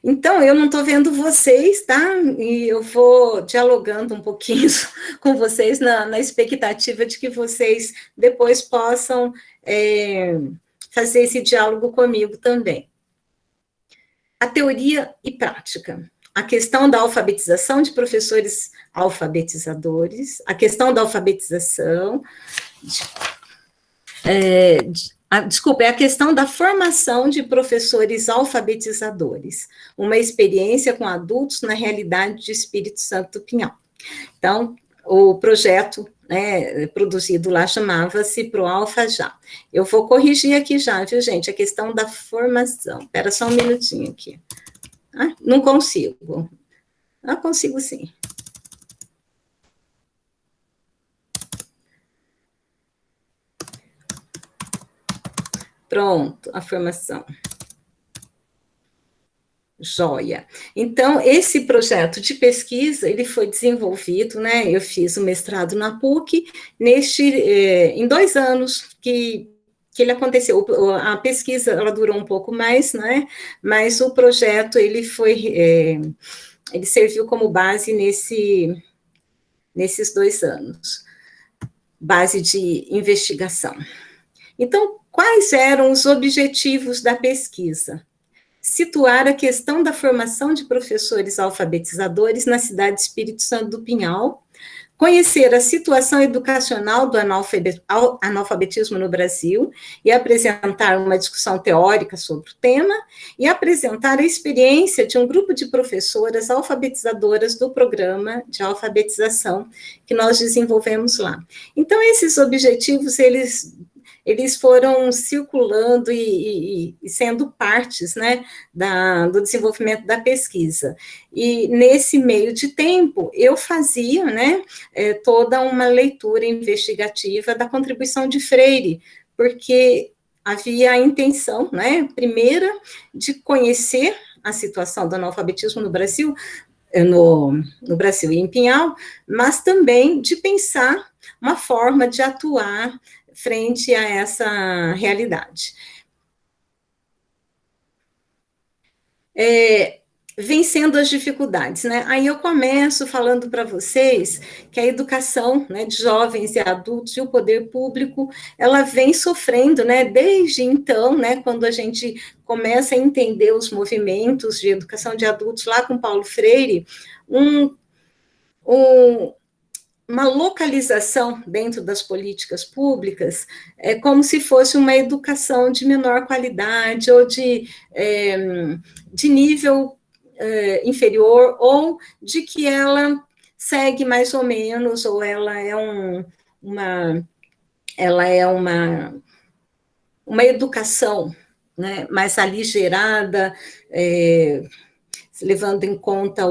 Então, eu não estou vendo vocês, tá? E eu vou dialogando um pouquinho com vocês na expectativa de que vocês depois possam fazer esse diálogo comigo também. A teoria e prática. A questão da alfabetização de professores alfabetizadores, a questão da alfabetização, desculpa, é a questão da formação de professores alfabetizadores, uma experiência com adultos na realidade de Espírito Santo do Pinhal. Então, o projeto, né, produzido lá chamava-se ProAlfa Já. Eu vou corrigir aqui já, viu, gente, a questão da formação. Espera só um minutinho aqui. Não consigo. Consigo sim. Pronto, a formação. Joia. Então, esse projeto de pesquisa, ele foi desenvolvido, né, eu fiz o mestrado na PUC, em 2 anos que ele aconteceu. A pesquisa, ela durou um pouco mais, né, mas o projeto, ele serviu como base nesses 2 anos, base de investigação. Então, quais eram os objetivos da pesquisa? Situar a questão da formação de professores alfabetizadores na cidade de Espírito Santo do Pinhal, conhecer a situação educacional do analfabetismo no Brasil e apresentar uma discussão teórica sobre o tema, e apresentar a experiência de um grupo de professoras alfabetizadoras do programa de alfabetização que nós desenvolvemos lá. Então, esses objetivos, eles foram circulando e sendo partes, né, do desenvolvimento da pesquisa. E nesse meio de tempo, eu fazia, né, toda uma leitura investigativa da contribuição de Freire, porque havia a intenção, né, primeira, de conhecer a situação do analfabetismo no Brasil, no Brasil e em Pinhal, mas também de pensar uma forma de atuar frente a essa realidade. vencendo as dificuldades, né? Aí eu começo falando para vocês que a educação, né, de jovens e adultos e o poder público, ela vem sofrendo, né, desde então, né, quando a gente começa a entender os movimentos de educação de adultos lá com Paulo Freire, um, um, uma localização dentro das políticas públicas, é como se fosse uma educação de menor qualidade ou de nível inferior, ou de que ela segue mais ou menos, ou ela é uma educação, né, mais aligerada, levando em conta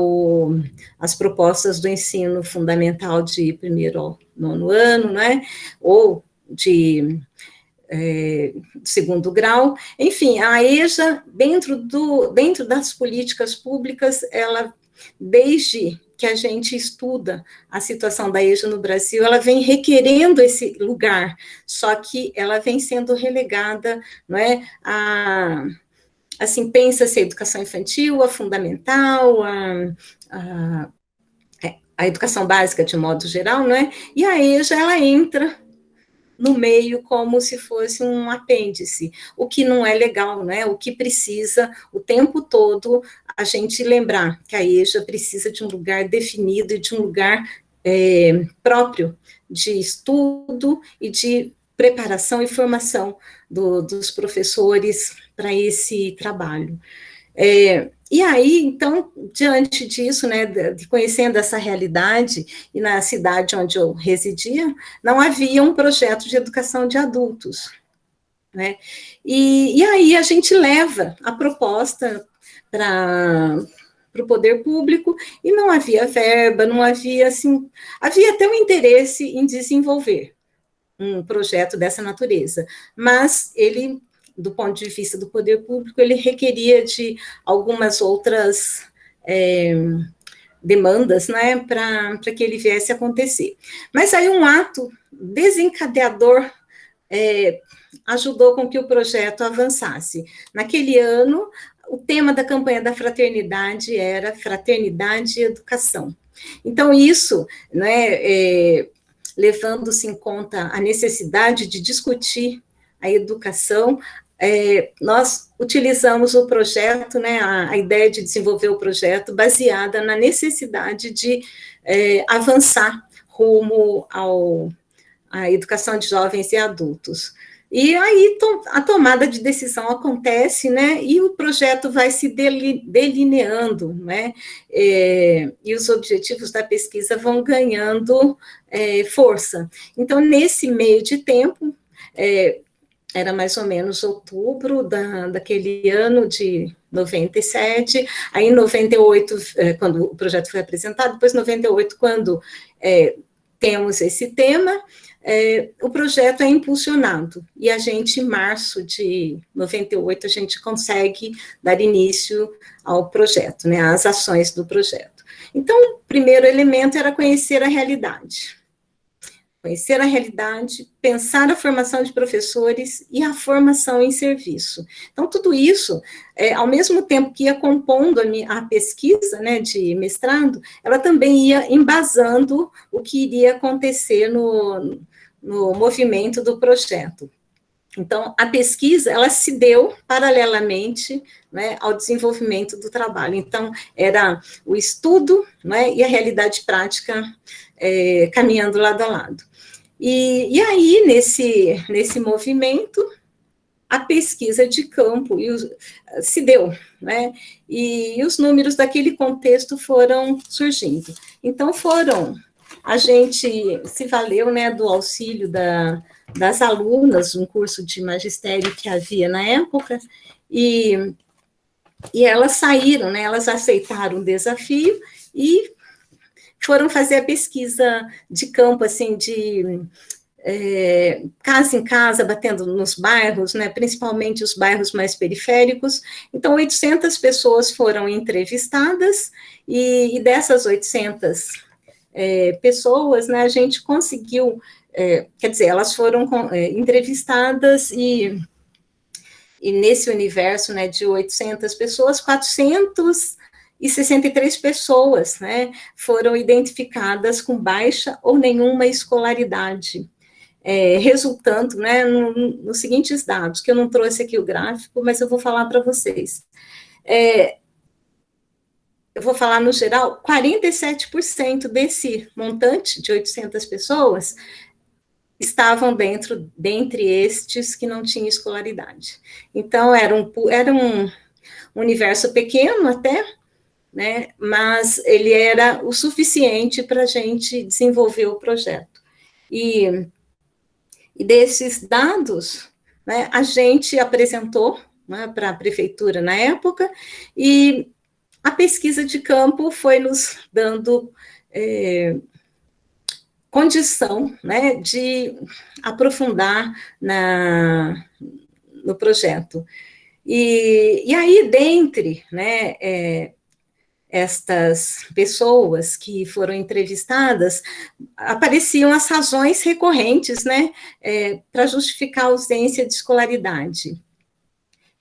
as propostas do ensino fundamental de primeiro ao nono ano, né, ou de segundo grau. Enfim, a EJA, dentro das políticas públicas, ela, desde que a gente estuda a situação da EJA no Brasil, ela vem requerendo esse lugar, só que ela vem sendo relegada, não é, assim, pensa-se a educação infantil, a fundamental, a educação básica de modo geral, não é? E a EJA, ela entra no meio como se fosse um apêndice, o que não é legal, né? O que precisa, o tempo todo, a gente lembrar que a EJA precisa de um lugar definido e de um lugar próprio de estudo e de preparação e formação dos professores para esse trabalho. E aí, então, diante disso, né, conhecendo essa realidade, e na cidade onde eu residia, não havia um projeto de educação de adultos, né? E aí a gente leva a proposta para o poder público, e não havia verba, não havia, assim, havia até um interesse em desenvolver um projeto dessa natureza, mas ele, do ponto de vista do poder público, ele requeria de algumas outras demandas, né, para que ele viesse a acontecer. Mas aí um ato desencadeador ajudou com que o projeto avançasse. Naquele ano, o tema da campanha da fraternidade era Fraternidade e Educação. Então, isso, né, levando-se em conta a necessidade de discutir a educação, nós utilizamos o projeto, né, a ideia de desenvolver o projeto baseada na necessidade de avançar rumo à educação de jovens e adultos. E aí a tomada de decisão acontece, né, e o projeto vai se delineando, né, e os objetivos da pesquisa vão ganhando força. Então, nesse meio de tempo, era mais ou menos outubro daquele ano de 97, aí em 98, quando o projeto foi apresentado, depois em 98, quando temos esse tema, o projeto é impulsionado, e a gente, em março de 98, a gente consegue dar início ao projeto, né, às ações do projeto. Então, o primeiro elemento era conhecer a realidade. Conhecer a realidade, pensar a formação de professores e a formação em serviço. Então, tudo isso, ao mesmo tempo que ia compondo a pesquisa, né, de mestrado, ela também ia embasando o que iria acontecer no movimento do projeto. Então, a pesquisa, ela se deu paralelamente, né, ao desenvolvimento do trabalho. Então, era o estudo, né, e a realidade prática caminhando lado a lado. E aí, nesse movimento, a pesquisa de campo se deu, né? E os números daquele contexto foram surgindo. Então, a gente se valeu, né, do auxílio das alunas, um curso de magistério que havia na época, e elas saíram, né, elas aceitaram o desafio e foram fazer a pesquisa de campo, assim, de casa em casa, batendo nos bairros, né, principalmente os bairros mais periféricos. Então, 800 pessoas foram entrevistadas, e dessas 800 pessoas, né, a gente conseguiu, quer dizer, elas foram entrevistadas, e nesse universo, né, de 800 pessoas, 400 e 63 pessoas, né, foram identificadas com baixa ou nenhuma escolaridade, resultando, né, nos seguintes dados, que eu não trouxe aqui o gráfico, mas eu vou falar para vocês. Eu vou falar no geral, 47% desse montante de 800 pessoas estavam dentre estes que não tinham escolaridade. Então, era um universo pequeno até, né, mas ele era o suficiente para a gente desenvolver o projeto. E desses dados, né, a gente apresentou, né, para a prefeitura na época, e a pesquisa de campo foi nos dando condição, né, de aprofundar no projeto. E aí, dentre, né, estas pessoas que foram entrevistadas, apareciam as razões recorrentes, né, para justificar a ausência de escolaridade.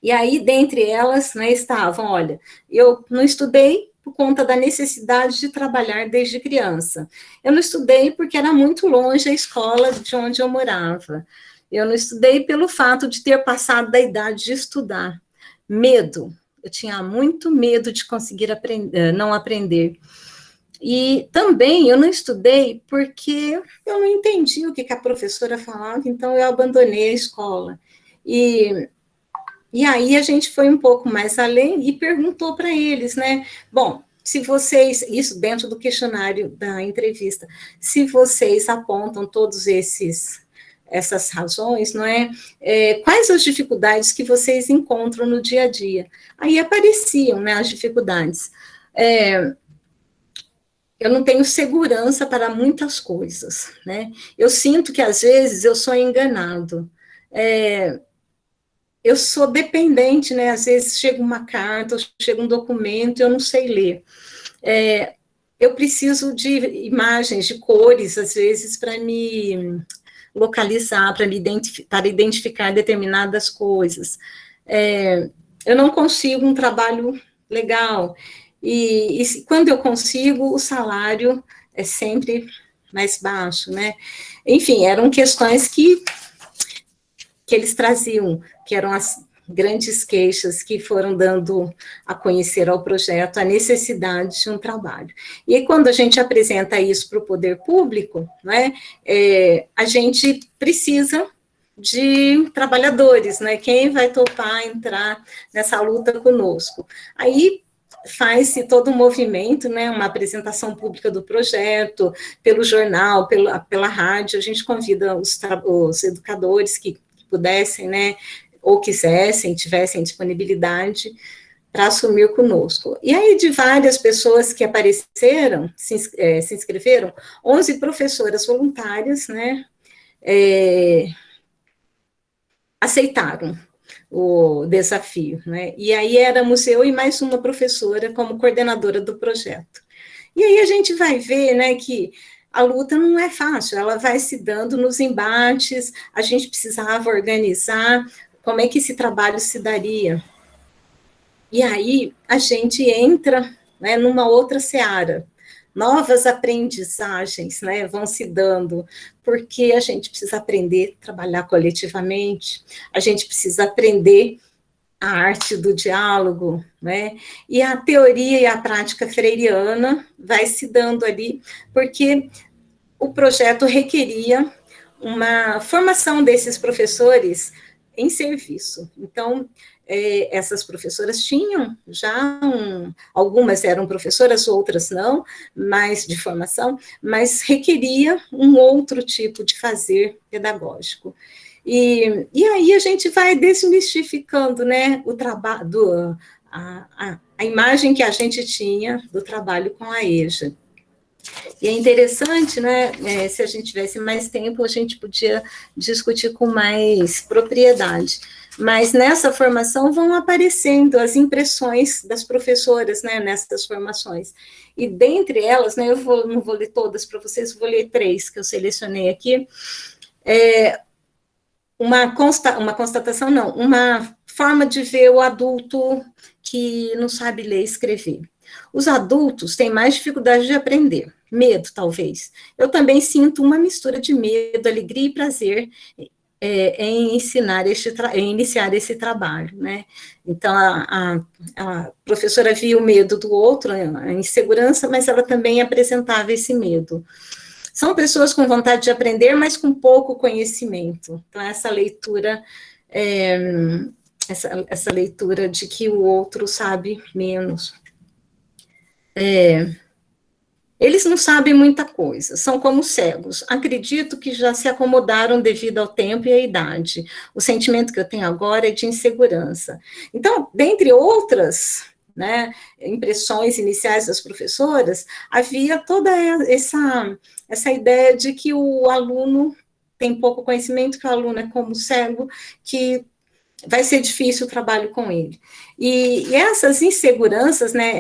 E aí, dentre elas, né, estavam, olha, eu não estudei por conta da necessidade de trabalhar desde criança. Eu não estudei porque era muito longe a escola de onde eu morava. Eu não estudei pelo fato de ter passado da idade de estudar. Medo. Eu tinha muito medo de conseguir não aprender. E também eu não estudei porque eu não entendi o que a professora falava, então eu abandonei a escola. E aí a gente foi um pouco mais além e perguntou para eles, né? Bom, se vocês, isso dentro do questionário da entrevista, se vocês apontam todos essas razões, não é? Quais as dificuldades que vocês encontram no dia a dia? Aí apareciam, né, as dificuldades. Eu não tenho segurança para muitas coisas, né? Eu sinto que às vezes eu sou enganado. Eu sou dependente, né? Às vezes chega uma carta, chega um documento, eu não sei ler. Eu preciso de imagens, de cores, às vezes, para me localizar, para identificar determinadas coisas. Eu não consigo um trabalho legal. E quando eu consigo, o salário é sempre mais baixo, né? Enfim, eram questões que eles traziam, que eram as grandes queixas que foram dando a conhecer ao projeto a necessidade de um trabalho. E aí, quando a gente apresenta isso para o poder público, né, a gente precisa de trabalhadores, né? Quem vai topar entrar nessa luta conosco? Aí faz-se todo um movimento, né, uma apresentação pública do projeto, pelo jornal, pela rádio, a gente convida os educadores que pudessem, né, ou quisessem, tivessem disponibilidade para assumir conosco. E aí, de várias pessoas que apareceram, se inscreveram, 11 professoras voluntárias, né, aceitaram o desafio, né, e aí éramos eu e mais uma professora como coordenadora do projeto. E aí a gente vai ver, né, que a luta não é fácil, ela vai se dando nos embates, a gente precisava organizar como é que esse trabalho se daria. E aí a gente entra, né, numa outra seara. Novas aprendizagens, né, vão se dando, porque a gente precisa aprender a trabalhar coletivamente, a gente precisa aprender a arte do diálogo, né? E a teoria e a prática freiriana vai se dando ali, porque o projeto requeria uma formação desses professores em serviço. Então, essas professoras tinham já algumas eram professoras, outras não, mas de formação, mas requeria um outro tipo de fazer pedagógico. E aí a gente vai desmistificando, né, o trabalho, a imagem que a gente tinha do trabalho com a EJA. E é interessante, né, se a gente tivesse mais tempo, a gente podia discutir com mais propriedade. Mas nessa formação vão aparecendo as impressões das professoras, né, nessas formações. E dentre elas, né, não vou ler todas para vocês, vou ler 3 que eu selecionei aqui. Uma constatação, não, uma forma de ver o adulto que não sabe ler e escrever. Os adultos têm mais dificuldade de aprender, medo, talvez. Eu também sinto uma mistura de medo, alegria e prazer em em iniciar esse trabalho, né? Então, a professora via o medo do outro, a insegurança, mas ela também apresentava esse medo. São pessoas com vontade de aprender, mas com pouco conhecimento. Então, essa leitura, essa leitura de que o outro sabe menos. Eles não sabem muita coisa, são como cegos. Acredito que já se acomodaram devido ao tempo e à idade. O sentimento que eu tenho agora é de insegurança. Então, dentre outras, né, impressões iniciais das professoras, havia toda essa ideia de que o aluno tem pouco conhecimento, que o aluno é como cego, que vai ser difícil o trabalho com ele. E essas inseguranças, né,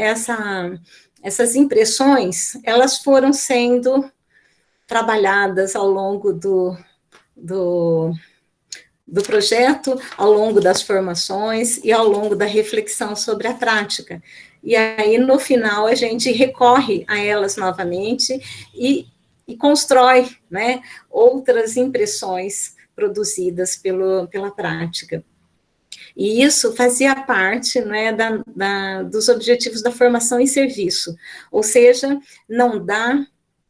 essas impressões, elas foram sendo trabalhadas ao longo do projeto, ao longo das formações e ao longo da reflexão sobre a prática. E aí, no final, a gente recorre a elas novamente e constrói, né, outras impressões produzidas pela prática. E isso fazia parte, né, dos objetivos da formação em serviço, ou seja, não dá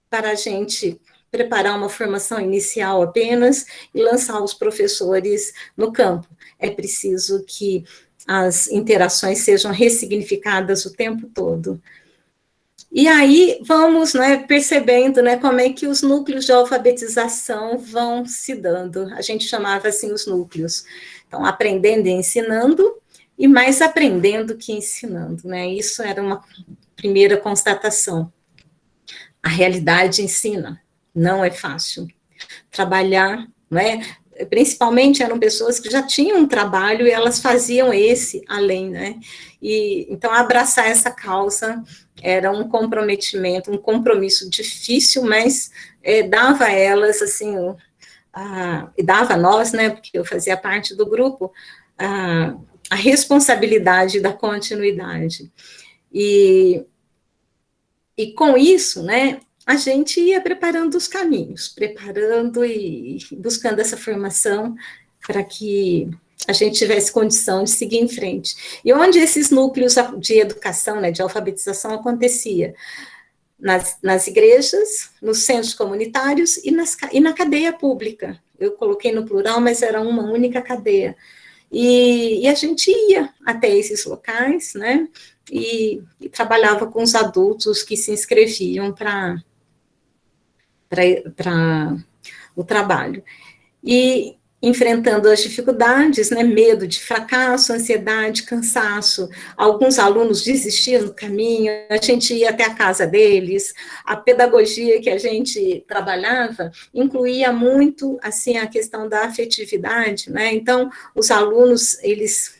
para a gente preparar uma formação inicial apenas e lançar os professores no campo. É preciso que as interações sejam ressignificadas o tempo todo. E aí vamos, né, percebendo, né, como é que os núcleos de alfabetização vão se dando. A gente chamava assim os núcleos. Então, aprendendo e ensinando, e mais aprendendo que ensinando, né? Isso era uma primeira constatação. A realidade ensina, não é fácil. Trabalhar, né? Principalmente eram pessoas que já tinham um trabalho e elas faziam esse além, né? E então abraçar essa causa era um comprometimento, um compromisso difícil, mas dava a elas assim, e dava a nós, né? Porque eu fazia parte do grupo, a responsabilidade da continuidade. E com isso, né? A gente ia preparando os caminhos, preparando e buscando essa formação para que a gente tivesse condição de seguir em frente. E onde esses núcleos de educação, né, de alfabetização acontecia? Nas igrejas, nos centros comunitários e na cadeia pública. Eu coloquei no plural, mas era uma única cadeia. E a gente ia até esses locais, né, e trabalhava com os adultos que se inscreviam para o trabalho. E enfrentando as dificuldades, né, medo de fracasso, ansiedade, cansaço, alguns alunos desistiam no caminho, a gente ia até a casa deles, a pedagogia que a gente trabalhava incluía muito, assim, a questão da afetividade, né, então, os alunos, eles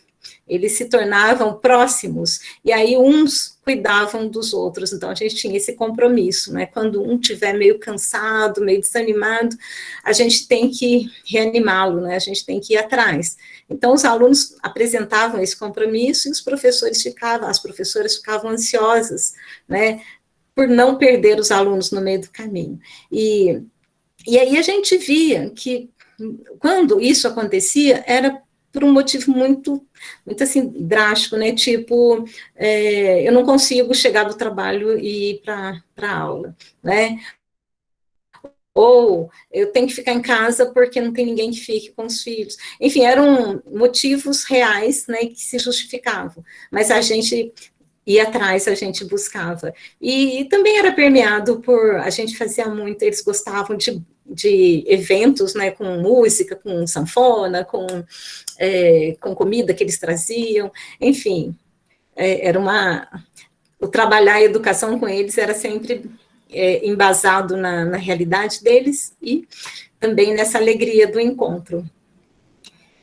se tornavam próximos, e aí uns cuidavam dos outros, então a gente tinha esse compromisso, né, quando um estiver meio cansado, meio desanimado, a gente tem que reanimá-lo, né, a gente tem que ir atrás. Então os alunos apresentavam esse compromisso e os professores as professoras ficavam ansiosas, né, por não perder os alunos no meio do caminho. E aí a gente via que quando isso acontecia, era por um motivo muito assim, drástico, né, tipo, eu não consigo chegar do trabalho e ir para a aula, né, ou eu tenho que ficar em casa porque não tem ninguém que fique com os filhos, enfim, eram motivos reais, né, que se justificavam, mas a gente ia atrás, a gente buscava, e também era permeado a gente fazia muito, eles gostavam de eventos, né, com música, com sanfona, com comida que eles traziam, enfim, o trabalhar a educação com eles era sempre embasado na realidade deles e também nessa alegria do encontro.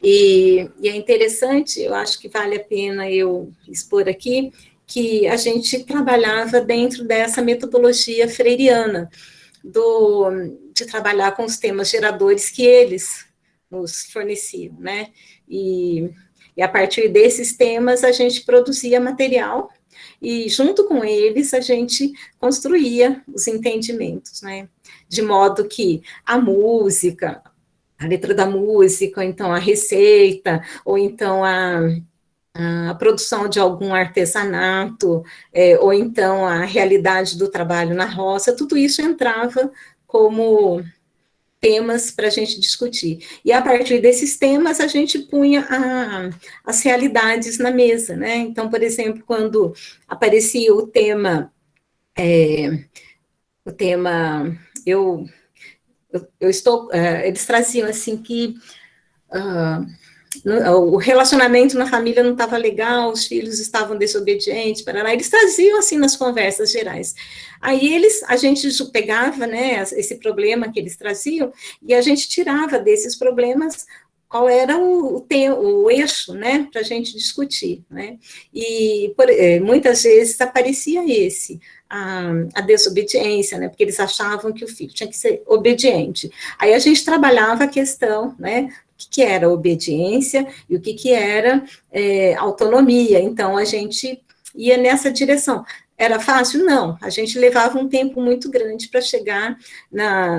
E é interessante, eu acho que vale a pena eu expor aqui, que a gente trabalhava dentro dessa metodologia freiriana, de trabalhar com os temas geradores que eles nos forneciam, né? E a partir desses temas a gente produzia material e junto com eles a gente construía os entendimentos, né? De modo que a música, a letra da música, ou então a receita, ou então a produção de algum artesanato, ou então a realidade do trabalho na roça, tudo isso entrava como temas para a gente discutir. E a partir desses temas, a gente punha as realidades na mesa, né? Então, por exemplo, quando aparecia o tema, eu estou, eles traziam assim que o relacionamento na família não estava legal, os filhos estavam desobedientes, paraná, eles traziam assim nas conversas gerais. Aí a gente pegava, né, esse problema que eles traziam, e a gente tirava desses problemas qual era o eixo, né, para a gente discutir, né, e muitas vezes aparecia a desobediência, né, porque eles achavam que o filho tinha que ser obediente. Aí a gente trabalhava a questão, né, o que era obediência e o que era autonomia. Então, a gente ia nessa direção. Era fácil? Não. A gente levava um tempo muito grande para chegar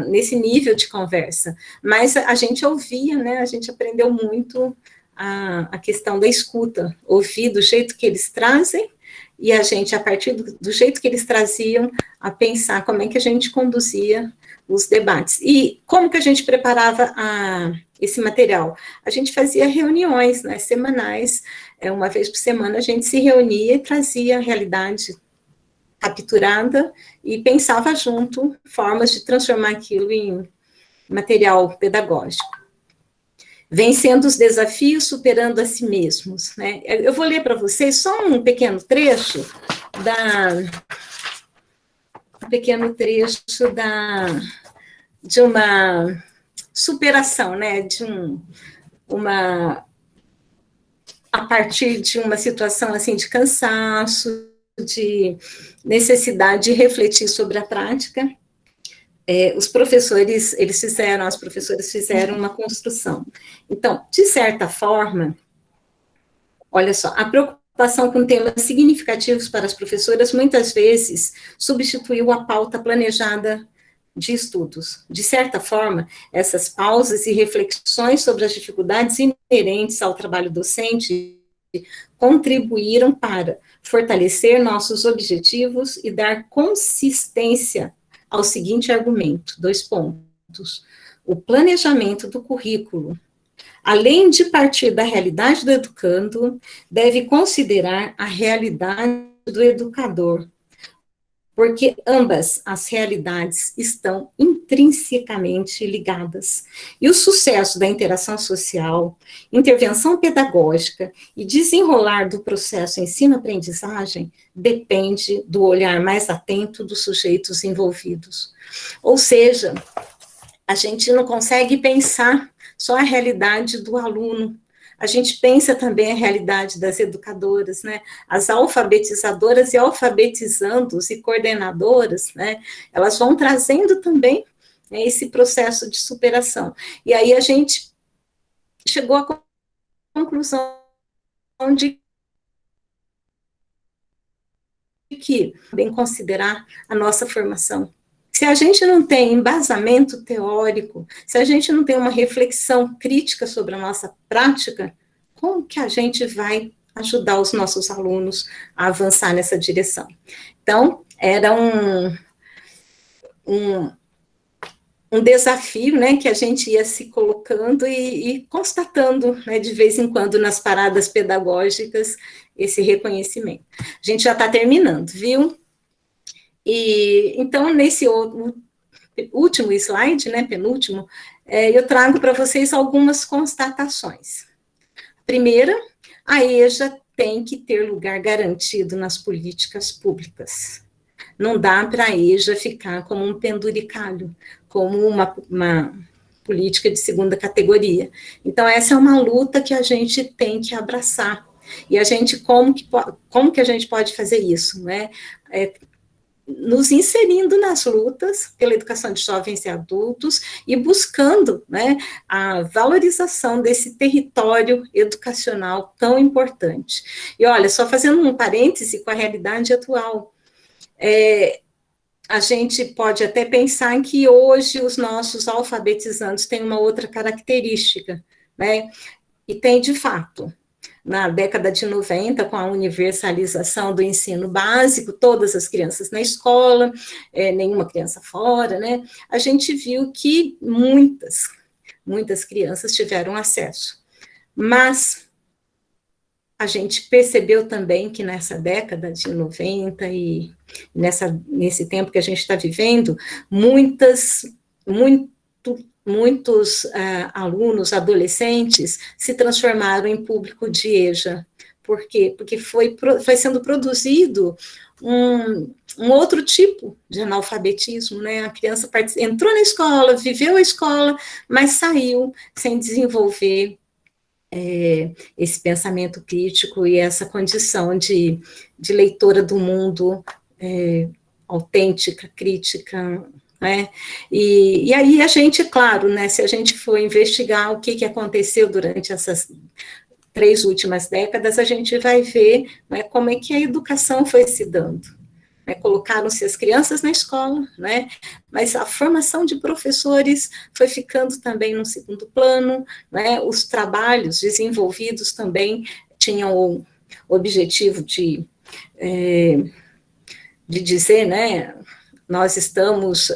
nesse nível de conversa. Mas a gente ouvia, né? A gente aprendeu muito a questão da escuta. Ouvir do jeito que eles trazem e a gente, a partir do jeito que eles traziam, a pensar como é que a gente conduzia os debates. E como que a gente preparava esse material? A gente fazia reuniões, né, semanais, uma vez por semana a gente se reunia e trazia a realidade capturada e pensava junto formas de transformar aquilo em material pedagógico. Vencendo os desafios, superando a si mesmos, né? Eu vou ler para vocês só um pequeno trecho de uma superação, né? A partir de uma situação assim de cansaço, de necessidade de refletir sobre a prática. Os professores fizeram uma construção. Então, de certa forma, olha só, a preocupação com temas significativos para as professoras muitas vezes substituiu a pauta planejada de estudos. De certa forma, essas pausas e reflexões sobre as dificuldades inerentes ao trabalho docente contribuíram para fortalecer nossos objetivos e dar consistência ao seguinte argumento, 2 pontos. O planejamento do currículo, além de partir da realidade do educando, deve considerar a realidade do educador, porque ambas as realidades estão intrinsecamente ligadas. E o sucesso da interação social, intervenção pedagógica e desenrolar do processo ensino-aprendizagem depende do olhar mais atento dos sujeitos envolvidos. Ou seja, a gente não consegue pensar só a realidade do aluno, a gente pensa também a realidade das educadoras, né, as alfabetizadoras e alfabetizandos e coordenadoras, né, elas vão trazendo também, né, esse processo de superação. E aí a gente chegou à conclusão de que bem considerar a nossa formação. Se a gente não tem embasamento teórico, se a gente não tem uma reflexão crítica sobre a nossa prática, como que a gente vai ajudar os nossos alunos a avançar nessa direção? Então, era um desafio, né, que a gente ia se colocando e constatando, né, de vez em quando nas paradas pedagógicas, esse reconhecimento. A gente já está terminando, viu? E, então, nesse último slide, né, penúltimo, eu trago para vocês algumas constatações. Primeira, a EJA tem que ter lugar garantido nas políticas públicas. Não dá para a EJA ficar como um penduricalho, como uma política de segunda categoria. Então, essa é uma luta que a gente tem que abraçar. E a gente, como que a gente pode fazer isso, né? nos inserindo nas lutas pela educação de jovens e adultos e buscando, né, a valorização desse território educacional tão importante. E olha, só fazendo um parêntese com a realidade atual, a gente pode até pensar que hoje os nossos alfabetizandos têm uma outra característica, né? E tem de fato. Na década de 90, com a universalização do ensino básico, todas as crianças na escola, nenhuma criança fora, né? A gente viu que muitas crianças tiveram acesso. Mas a gente percebeu também que nessa década de 90 e nesse tempo que a gente está vivendo, muitos alunos, adolescentes, se transformaram em público de EJA. Por quê? Porque foi sendo produzido um outro tipo de analfabetismo, né? A criança entrou na escola, viveu a escola, mas saiu sem desenvolver esse pensamento crítico e essa condição de leitora do mundo autêntica, crítica, né? E aí a gente, claro, né, se a gente for investigar o que aconteceu durante essas 3 últimas décadas, a gente vai ver, né, como é que a educação foi se dando. Né, colocaram-se as crianças na escola, né, mas a formação de professores foi ficando também no segundo plano, né, os trabalhos desenvolvidos também tinham o objetivo de dizer, né, nós estamos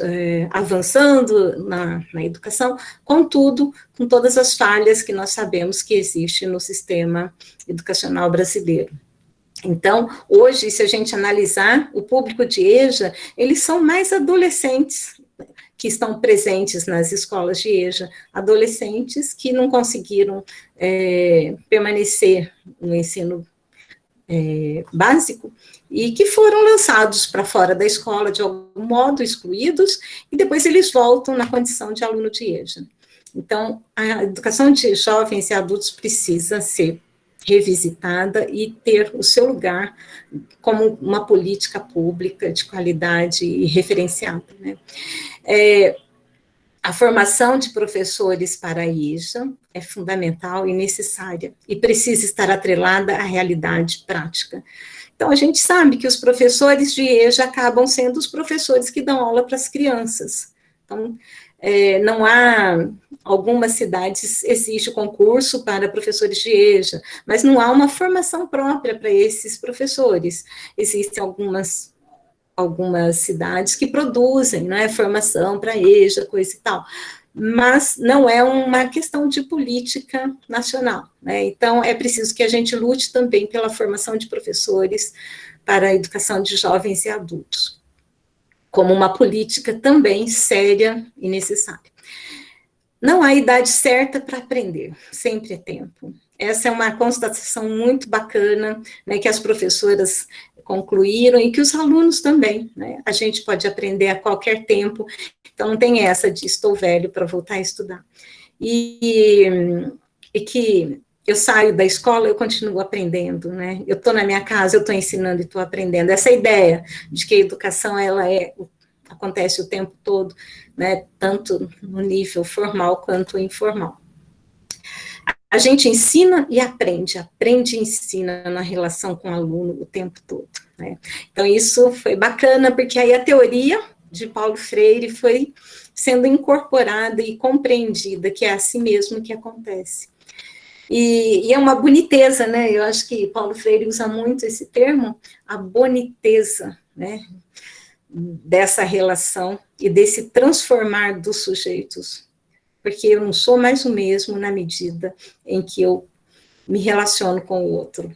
avançando na educação, contudo, com todas as falhas que nós sabemos que existem no sistema educacional brasileiro. Então, hoje, se a gente analisar o público de EJA, eles são mais adolescentes que estão presentes nas escolas de EJA, adolescentes que não conseguiram permanecer no ensino básico e que foram lançados para fora da escola de algum modo, excluídos, e depois eles voltam na condição de aluno de EJA. Então, a educação de jovens e adultos precisa ser revisitada e ter o seu lugar como uma política pública de qualidade e referenciada, né? A formação de professores para a EJA é fundamental e necessária, e precisa estar atrelada à realidade prática. Então, a gente sabe que os professores de EJA acabam sendo os professores que dão aula para as crianças. Então, não há, algumas cidades existe o concurso para professores de EJA, mas não há uma formação própria para esses professores. Existem algumas cidades que produzem, né, formação para EJA, coisa e tal, mas não é uma questão de política nacional, né? Então, é preciso que a gente lute também pela formação de professores para a educação de jovens e adultos, como uma política também séria e necessária. Não há idade certa para aprender, sempre é tempo. Essa é uma constatação muito bacana, né, que as professoras concluíram e que os alunos também, né? A gente pode aprender a qualquer tempo, então não tem essa de estou velho para voltar a estudar. E que eu saio da escola, eu continuo aprendendo, né? Eu estou na minha casa, eu estou ensinando e estou aprendendo. Essa ideia de que a educação, ela acontece o tempo todo, né? Tanto no nível formal quanto informal. A gente ensina e aprende e ensina na relação com o aluno o tempo todo, né? Então, isso foi bacana, porque aí a teoria de Paulo Freire foi sendo incorporada e compreendida, que é assim mesmo que acontece. E é uma boniteza, né? Eu acho que Paulo Freire usa muito esse termo, a boniteza, né, dessa relação e desse transformar dos sujeitos, porque eu não sou mais o mesmo na medida em que eu me relaciono com o outro.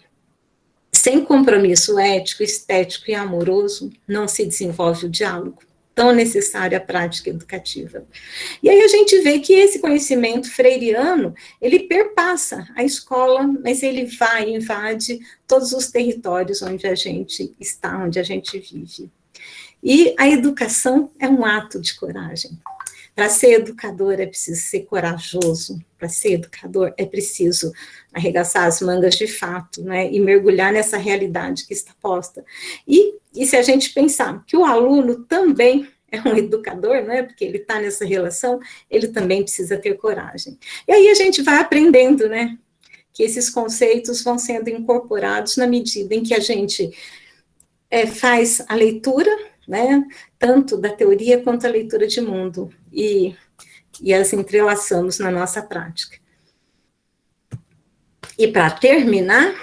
Sem compromisso ético, estético e amoroso, não se desenvolve o diálogo, tão necessário à prática educativa. E aí a gente vê que esse conhecimento freiriano, ele perpassa a escola, mas ele vai, invade todos os territórios onde a gente está, onde a gente vive. E a educação é um ato de coragem. Para ser educador é preciso ser corajoso, para ser educador é preciso arregaçar as mangas de fato, né, e mergulhar nessa realidade que está posta. E se a gente pensar que o aluno também é um educador, né, porque ele está nessa relação, ele também precisa ter coragem. E aí a gente vai aprendendo, né, que esses conceitos vão sendo incorporados na medida em que a gente faz a leitura, né, tanto da teoria quanto a leitura de mundo, e as entrelaçamos na nossa prática. E para terminar,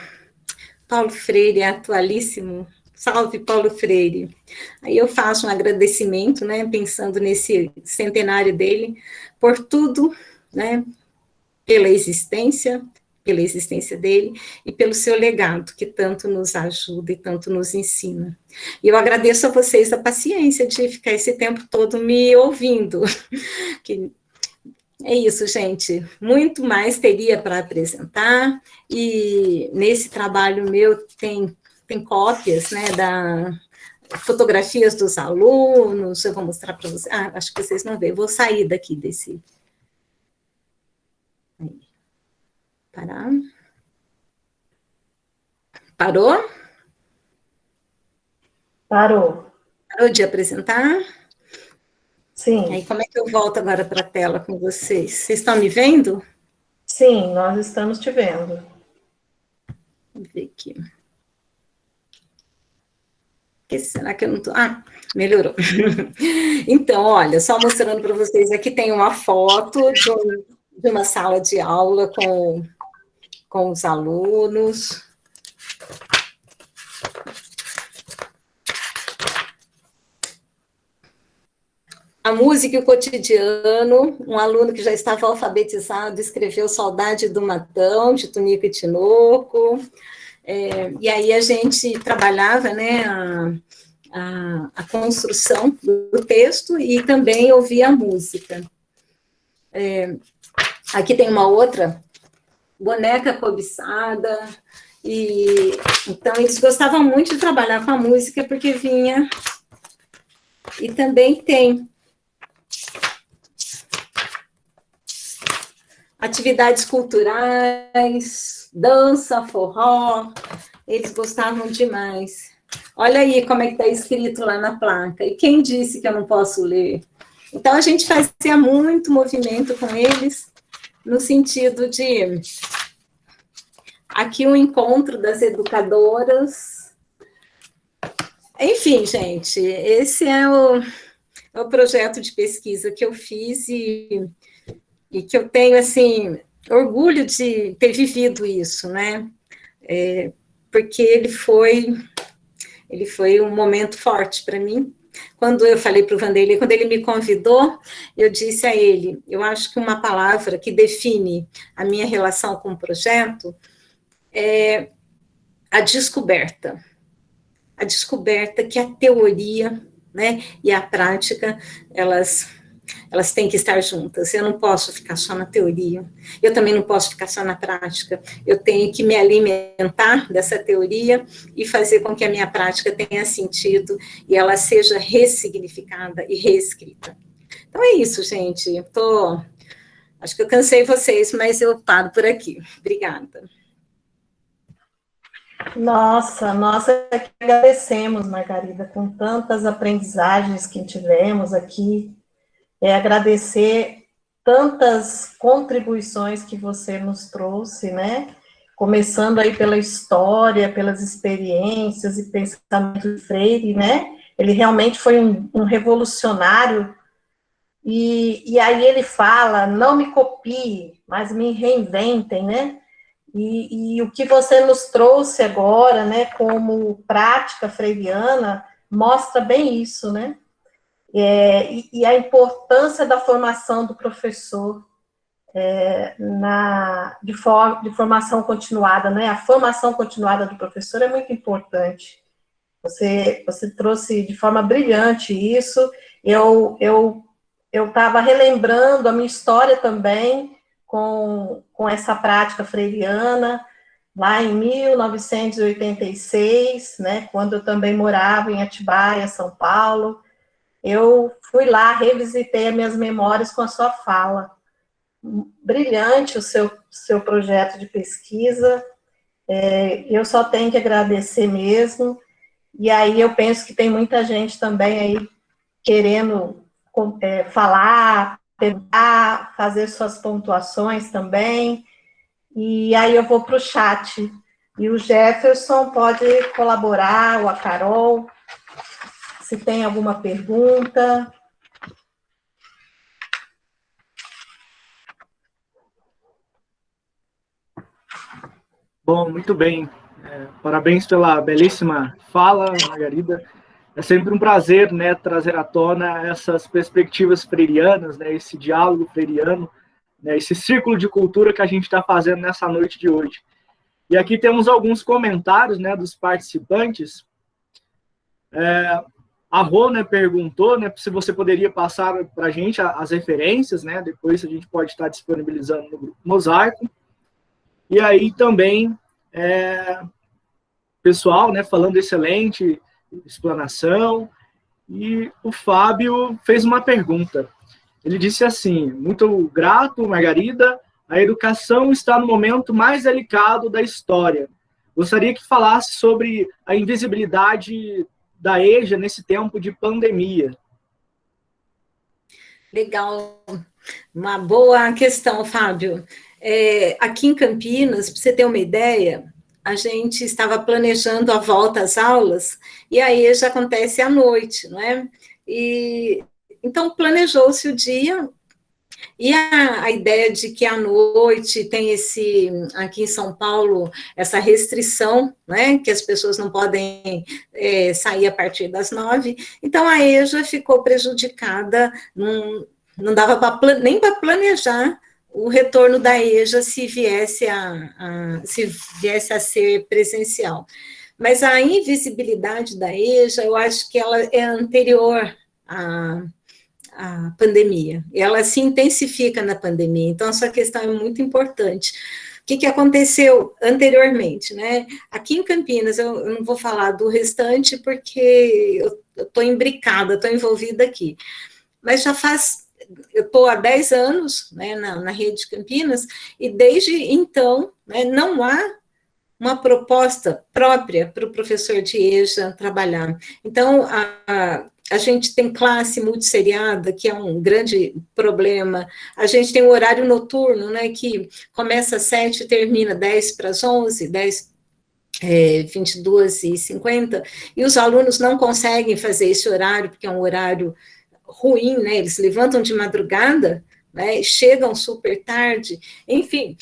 Paulo Freire é atualíssimo. Salve, Paulo Freire. Aí eu faço um agradecimento, né, pensando nesse centenário dele, por tudo, né, pela existência dele e pelo seu legado, que tanto nos ajuda e tanto nos ensina. E eu agradeço a vocês a paciência de ficar esse tempo todo me ouvindo. É isso, gente. Muito mais teria para apresentar, e nesse trabalho meu tem cópias, né, fotografias dos alunos. Eu vou mostrar para vocês. Acho que vocês não veem. Vou sair daqui desse. Aí. Parar. Parou? Parou. Parou de apresentar? Sim. Aí, como é que eu volto agora para a tela com vocês? Vocês estão me vendo? Sim, nós estamos te vendo. Vou ver aqui. Será que eu não estou? Melhorou. Então, olha, só mostrando para vocês, aqui tem uma foto de uma sala de aula com os alunos. A música e o cotidiano, um aluno que já estava alfabetizado escreveu Saudade do Matão, de Tunico e Tinoco. E aí a gente trabalhava, né, a construção do texto e também ouvia a música. Aqui tem uma outra, Boneca Cobiçada, e então eles gostavam muito de trabalhar com a música porque vinha. E também tem atividades culturais, dança, forró, eles gostavam demais. Olha aí como é que está escrito lá na placa. E quem disse que eu não posso ler? Então, a gente fazia muito movimento com eles, no sentido de... Aqui um encontro das educadoras. Enfim, gente, esse é o projeto de pesquisa que eu fiz e que eu tenho, assim, orgulho de ter vivido isso, né? Porque ele foi um momento forte para mim. Quando eu falei para o Vanderlei, quando ele me convidou, eu disse a ele, eu acho que uma palavra que define a minha relação com o projeto é a descoberta. A descoberta que a teoria, né, e a prática, elas têm que estar juntas. Eu não posso ficar só na teoria, eu também não posso ficar só na prática. Eu tenho que me alimentar dessa teoria e fazer com que a minha prática tenha sentido e ela seja ressignificada e reescrita. Então é isso, gente. Acho que eu cansei vocês, mas eu paro por aqui. Obrigada. Nossa, nós que agradecemos, Margarida, com tantas aprendizagens que tivemos aqui. Agradecer tantas contribuições que você nos trouxe, né? Começando aí pela história, pelas experiências e pensamento de Freire, né? Ele realmente foi um revolucionário, e aí ele fala, não me copie, mas me reinventem, né? E o que você nos trouxe agora, né, como prática freiriana, mostra bem isso, né? E a importância da formação do professor de formação continuada, né? A formação continuada do professor é muito importante. Você trouxe de forma brilhante isso. Eu estava relembrando a minha história também com essa prática freiriana, lá em 1986, né, quando eu também morava em Atibaia, São Paulo. Eu fui lá, revisitei as minhas memórias com a sua fala. Brilhante o seu projeto de pesquisa, eu só tenho que agradecer mesmo, e aí eu penso que tem muita gente também aí querendo falar, perguntar, fazer suas pontuações também, e aí eu vou para o chat, e o Jefferson pode colaborar, ou a Carol, se tem alguma pergunta. Bom, muito bem. Parabéns pela belíssima fala, Margarida. É sempre um prazer, né, trazer à tona essas perspectivas freirianas, né, esse diálogo freiriano, né, esse círculo de cultura que a gente está fazendo nessa noite de hoje. E aqui temos alguns comentários, né, dos participantes. A Rô, né, perguntou, né, se você poderia passar para a gente as referências, né, depois a gente pode estar disponibilizando no Grupo Mosaico. E aí também, pessoal, né, falando excelente explanação, e o Fábio fez uma pergunta. Ele disse assim: muito grato, Margarida, a educação está no momento mais delicado da história. Gostaria que falasse sobre a invisibilidade da EJA nesse tempo de pandemia. Legal, uma boa questão, Fábio. Aqui em Campinas, para você ter uma ideia, a gente estava planejando a volta às aulas, e a EJA acontece à noite, não é? Então, planejou-se o dia, e a ideia de que à noite tem aqui em São Paulo, essa restrição, né, que as pessoas não podem sair a partir das 9, então a EJA ficou prejudicada, não dava nem para planejar o retorno da EJA se viesse a ser presencial. Mas a invisibilidade da EJA, eu acho que ela é anterior a pandemia, ela se intensifica na pandemia, então essa questão é muito importante. O que aconteceu anteriormente, né? Aqui em Campinas, eu não vou falar do restante, porque eu estou imbricada, estou envolvida aqui, mas eu estou há 10 anos, né, na rede Campinas, e desde então, né, não há uma proposta própria para o professor de EJA trabalhar. Então, a gente tem classe multisseriada, que é um grande problema. A gente tem o horário noturno, né, que começa às 7 e termina 10 para as 11, 22h50, e os alunos não conseguem fazer esse horário, porque é um horário ruim, né, eles levantam de madrugada, né, chegam super tarde, enfim,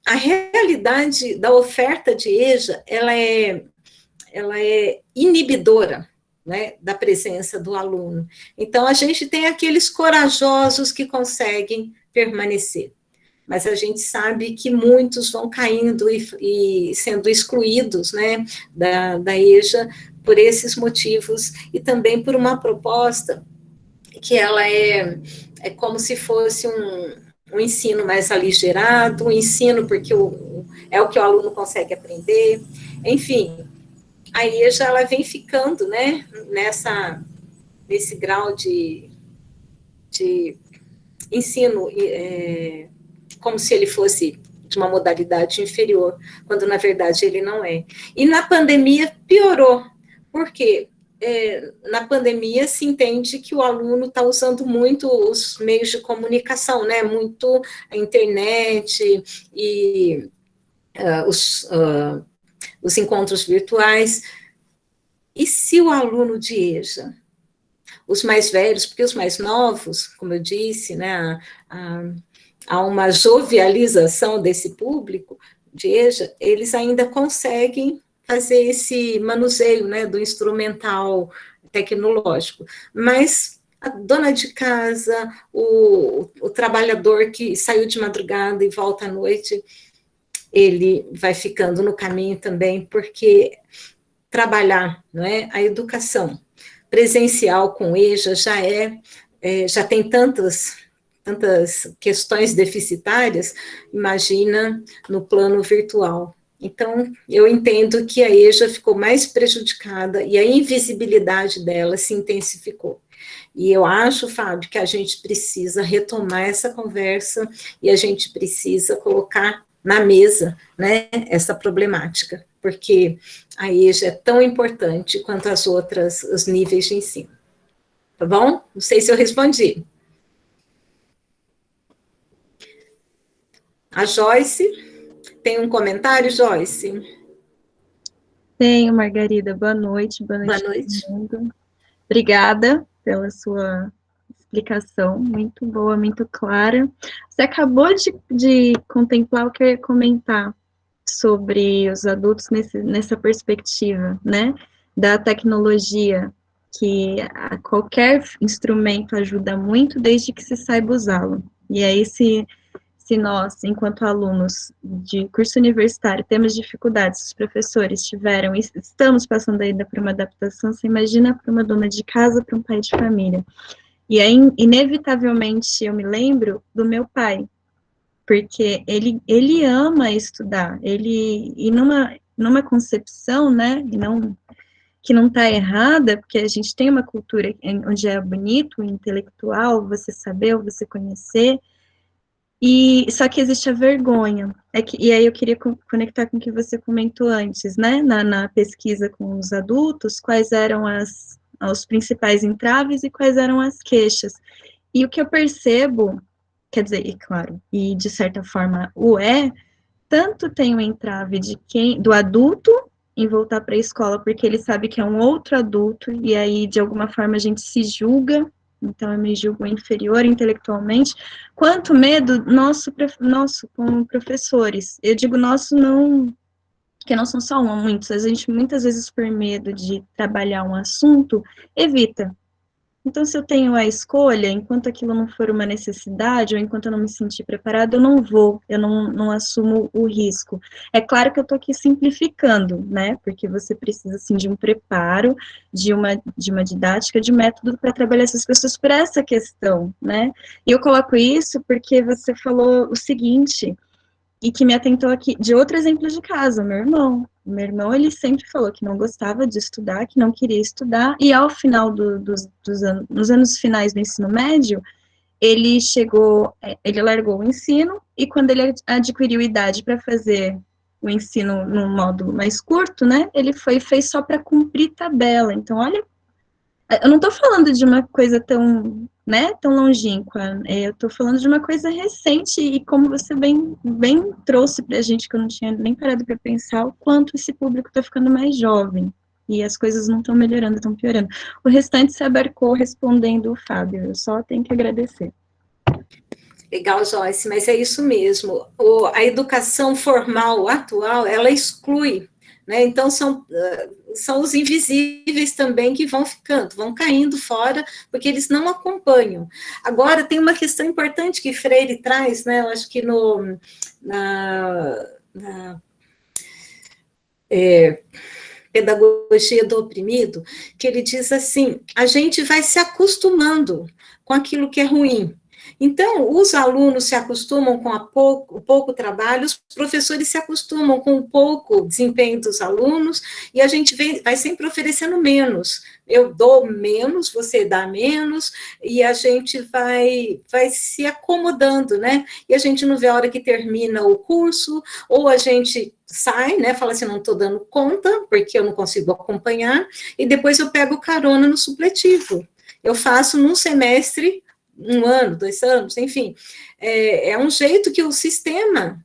a realidade da oferta de EJA, ela é inibidora, né, da presença do aluno. Então, a gente tem aqueles corajosos que conseguem permanecer, mas a gente sabe que muitos vão caindo e sendo excluídos, né, da EJA por esses motivos, e também por uma proposta que ela é como se fosse um ensino mais aligerado, um ensino porque é o que o aluno consegue aprender, enfim, a EJA ela vem ficando, né, nesse grau de ensino, como se ele fosse de uma modalidade inferior, quando na verdade ele não é. E na pandemia piorou, por quê? Na pandemia se entende que o aluno está usando muito os meios de comunicação, né, muito a internet e os encontros virtuais. E se o aluno de EJA, os mais velhos, porque os mais novos, como eu disse, né, há uma jovialização desse público de EJA, eles ainda conseguem fazer esse manuseio, né, do instrumental tecnológico, mas a dona de casa, o trabalhador que saiu de madrugada e volta à noite, ele vai ficando no caminho também, porque trabalhar, não é, a educação presencial com EJA já tem tantas questões deficitárias, imagina no plano virtual. Então, eu entendo que a EJA ficou mais prejudicada e a invisibilidade dela se intensificou. E eu acho, Fábio, que a gente precisa retomar essa conversa e a gente precisa colocar na mesa, né, essa problemática, porque a EJA é tão importante quanto as outras, os níveis de ensino. Tá bom? Não sei se eu respondi. A Joyce, tem um comentário, Joyce? Tenho, Margarida. Boa noite. Boa noite, Boa noite. todo mundo. Obrigada pela sua explicação, muito boa, muito clara. Você acabou de contemplar o que eu ia comentar sobre os adultos nessa perspectiva, né, da tecnologia, que qualquer instrumento ajuda muito desde que se saiba usá-lo. E aí, se nós, enquanto alunos de curso universitário, temos dificuldades, os professores tiveram, estamos passando ainda por uma adaptação, você imagina para uma dona de casa, para um pai de família. E aí, inevitavelmente, eu me lembro do meu pai, porque ele ama estudar, e numa concepção, né, que não está errada, porque a gente tem uma cultura onde é bonito, intelectual, você saber, você conhecer, e só que existe a vergonha. E aí eu queria conectar com o que você comentou antes, né? Na pesquisa com os adultos, quais eram os principais entraves e quais eram as queixas. E o que eu percebo, quer dizer, e claro, e de certa forma tanto tem o entrave do adulto em voltar para a escola, porque ele sabe que é um outro adulto, e aí, de alguma forma, a gente se julga, então eu me julgo inferior intelectualmente, quanto medo nosso como professores. Eu digo nosso não, porque não são só muitos, a gente muitas vezes por medo de trabalhar um assunto, evita. Então, se eu tenho a escolha, enquanto aquilo não for uma necessidade, ou enquanto eu não me sentir preparado, eu não assumo o risco. É claro que eu estou aqui simplificando, né, porque você precisa, assim, de um preparo, de uma didática, de método para trabalhar essas pessoas por essa questão, né. E eu coloco isso porque você falou o seguinte, e que me atentou aqui, de outro exemplo de casa, meu irmão. O meu irmão, ele sempre falou que não gostava de estudar, que não queria estudar, e ao final dos anos, nos anos finais do ensino médio, ele largou o ensino, e quando ele adquiriu idade para fazer o ensino num módulo mais curto, né, ele fez só para cumprir tabela. Então, olha, eu não estou falando de uma coisa tão, né, tão longínqua, eu estou falando de uma coisa recente, e como você bem trouxe para a gente, que eu não tinha nem parado para pensar, o quanto esse público está ficando mais jovem, e as coisas não estão melhorando, estão piorando. O restante se abarcou respondendo o Fábio, eu só tenho que agradecer. Legal, Joyce, mas é isso mesmo. A educação formal atual, ela exclui, né? Então, são os invisíveis também que vão vão caindo fora, porque eles não acompanham. Agora, tem uma questão importante que Freire traz, né? Eu acho que Pedagogia do Oprimido, que ele diz assim, a gente vai se acostumando com aquilo que é ruim. Então, os alunos se acostumam com o pouco trabalho, os professores se acostumam com o pouco desempenho dos alunos, e a gente vai sempre oferecendo menos. Eu dou menos, você dá menos, e a gente vai se acomodando, né? E a gente não vê a hora que termina o curso, ou a gente sai, né? Fala assim, não estou dando conta, porque eu não consigo acompanhar, e depois eu pego carona no supletivo. Eu faço num semestre 1 ano, 2 anos, enfim, é um jeito que o sistema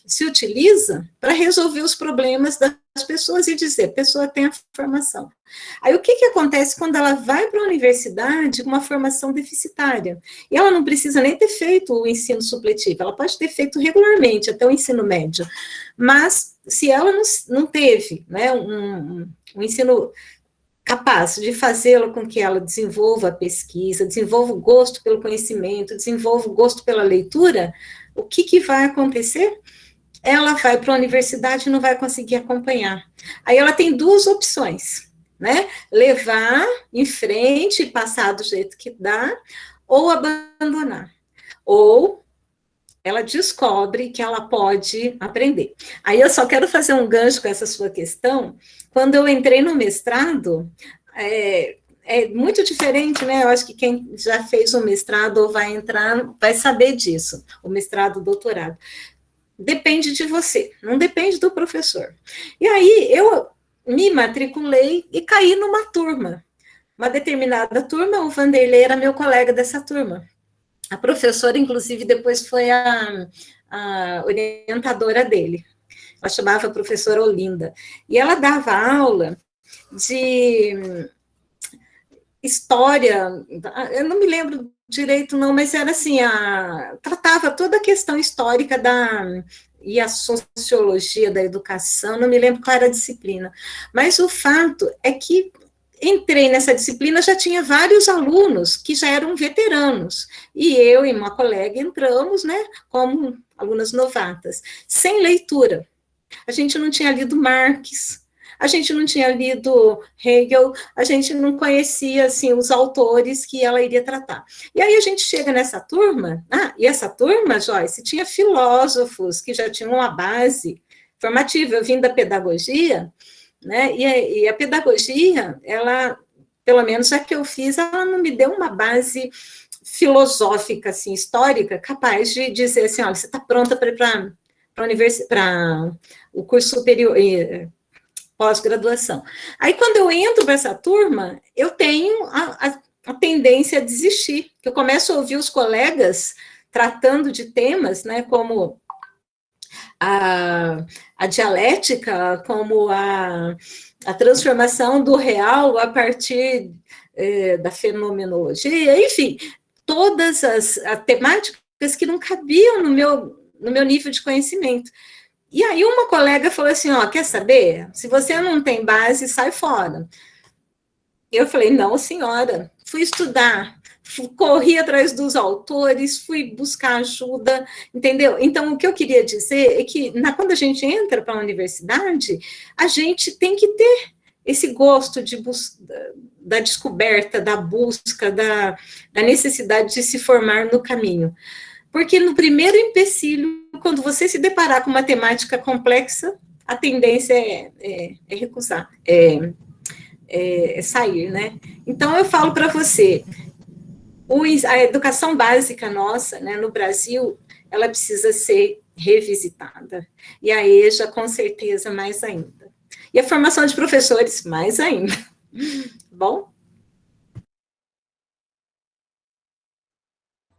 se utiliza para resolver os problemas das pessoas e dizer, a pessoa tem a formação. Aí o que acontece quando ela vai para a universidade com uma formação deficitária? E ela não precisa nem ter feito o ensino supletivo, ela pode ter feito regularmente até o ensino médio, mas se ela não teve, né, um ensino capaz de fazê-la com que ela desenvolva a pesquisa, desenvolva o gosto pelo conhecimento, desenvolva o gosto pela leitura, o que vai acontecer? Ela vai para a universidade e não vai conseguir acompanhar. Aí ela tem 2 opções, né? Levar em frente e passar do jeito que dá, ou abandonar. Ou ela descobre que ela pode aprender. Aí eu só quero fazer um gancho com essa sua questão. Quando eu entrei no mestrado, é muito diferente, né? Eu acho que quem já fez o mestrado ou vai entrar vai saber disso, o mestrado, o doutorado. Depende de você, não depende do professor. E aí eu me matriculei e caí numa turma. Uma determinada turma, o Vanderlei era meu colega dessa turma. A professora, inclusive, depois foi a orientadora dele. Ela chamava a professora Olinda. E ela dava aula de história, eu não me lembro direito não, mas era assim, tratava toda a questão histórica e a sociologia da educação, não me lembro qual era a disciplina, mas o fato é que entrei nessa disciplina, já tinha vários alunos que já eram veteranos, e eu e uma colega entramos, né, como alunas novatas, sem leitura. A gente não tinha lido Marx, a gente não tinha lido Hegel, a gente não conhecia, assim, os autores que ela iria tratar. E aí a gente chega nessa turma, e essa turma, Joyce, tinha filósofos que já tinham uma base formativa. Eu vim da pedagogia, né, e a pedagogia, ela, pelo menos a que eu fiz, ela não me deu uma base filosófica, assim, histórica, capaz de dizer assim, olha, você está pronta para ir para o curso superior, pós-graduação. Aí, quando eu entro para essa turma, eu tenho a tendência a desistir, que eu começo a ouvir os colegas tratando de temas, né, como a dialética, como a transformação do real a partir da fenomenologia, enfim, todas as temáticas que não cabiam no meu nível de conhecimento. E aí uma colega falou assim, quer saber? Se você não tem base, sai fora. Eu falei, não, senhora, fui estudar, corri atrás dos autores, fui buscar ajuda, entendeu? Então, o que eu queria dizer é que, quando a gente entra para a universidade, a gente tem que ter esse gosto da descoberta, da busca, da necessidade de se formar no caminho. Porque no primeiro empecilho, quando você se deparar com uma temática complexa, a tendência é recusar, é sair, né? Então, eu falo para você, a educação básica nossa, né, no Brasil, ela precisa ser revisitada. E a EJA, com certeza, mais ainda. E a formação de professores, mais ainda. Bom?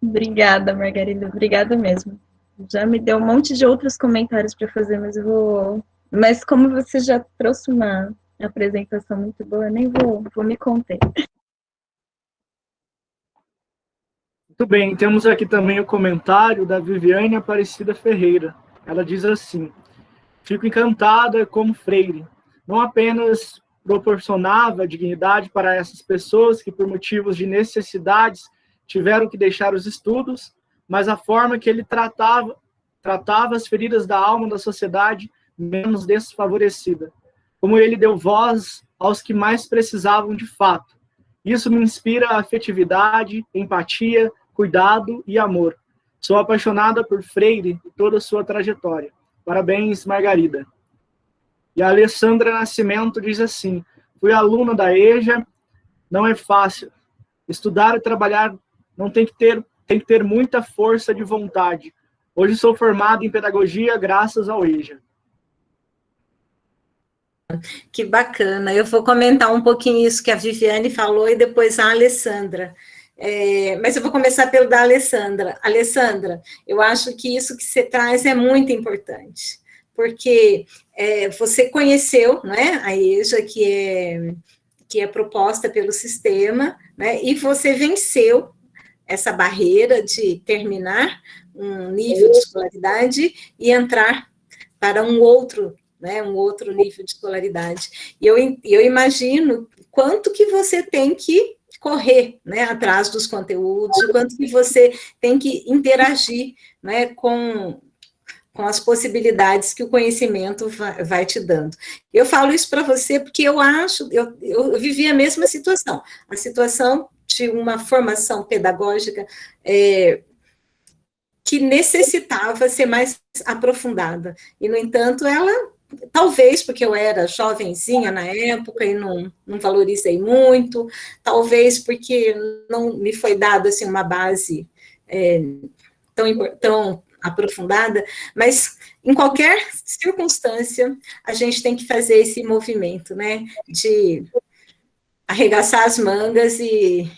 Obrigada, Margarida, obrigada mesmo. Já me deu um monte de outros comentários para fazer, mas como você já trouxe uma apresentação muito boa, eu nem vou me conter. Muito bem, temos aqui também o comentário da Viviane Aparecida Ferreira. Ela diz assim: fico encantada como Freire. Não apenas proporcionava dignidade para essas pessoas que, por motivos de necessidades, tiveram que deixar os estudos, mas a forma que ele tratava as feridas da alma da sociedade menos desfavorecida. Como ele deu voz aos que mais precisavam de fato. Isso me inspira afetividade, empatia, cuidado e amor. Sou apaixonada por Freire e toda a sua trajetória. Parabéns, Margarida. E a Alessandra Nascimento diz assim: fui aluna da EJA, não é fácil. Estudar e trabalhar tem que ter muita força de vontade. Hoje sou formada em pedagogia graças ao EJA. Que bacana. Eu vou comentar um pouquinho isso que a Viviane falou e depois a Alessandra. Mas eu vou começar pelo da Alessandra. Alessandra, eu acho que isso que você traz é muito importante, porque você conheceu, né, a EJA, que é proposta pelo sistema, né, e você venceu essa barreira de terminar um nível de escolaridade e entrar para um outro nível de escolaridade. E eu imagino quanto que você tem que correr, né, atrás dos conteúdos, o quanto que você tem que interagir, né, com as possibilidades que o conhecimento vai te dando. Eu falo isso para você porque eu vivi a mesma situação, a situação de uma formação pedagógica que necessitava ser mais aprofundada. E, no entanto, ela, talvez porque eu era jovenzinha na época e não valorizei muito, talvez porque não me foi dada assim, uma base tão aprofundada, mas em qualquer circunstância a gente tem que fazer esse movimento, né, de arregaçar as mangas e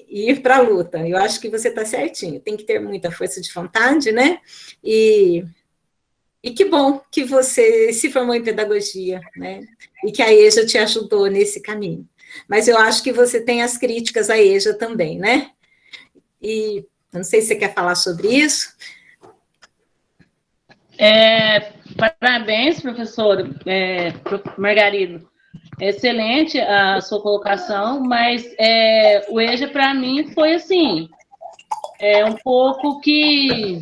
ir para a luta. Eu acho que você está certinho, tem que ter muita força de vontade, né, e que bom que você se formou em pedagogia, né, e que a EJA te ajudou nesse caminho. Mas eu acho que você tem as críticas à EJA também, né, e não sei se você quer falar sobre isso. Parabéns, professor Margarido. Excelente a sua colocação, mas o EJA, para mim, foi assim, um pouco que...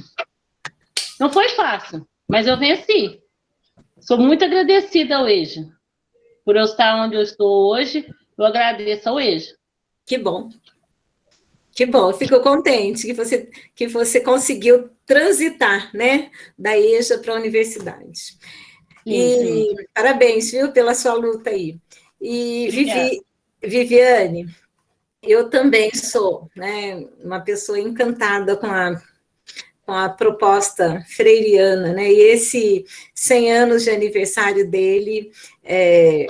Não foi fácil, mas eu venci. Sou muito agradecida ao EJA. Por eu estar onde eu estou hoje, eu agradeço ao EJA. Que bom. Que bom, fico contente que você conseguiu transitar, né, da EJA para a universidade. Sim. Parabéns, viu, pela sua luta aí. E Viviane, eu também sou, né, uma pessoa encantada com a proposta freiriana, né, e esse 100 anos de aniversário dele é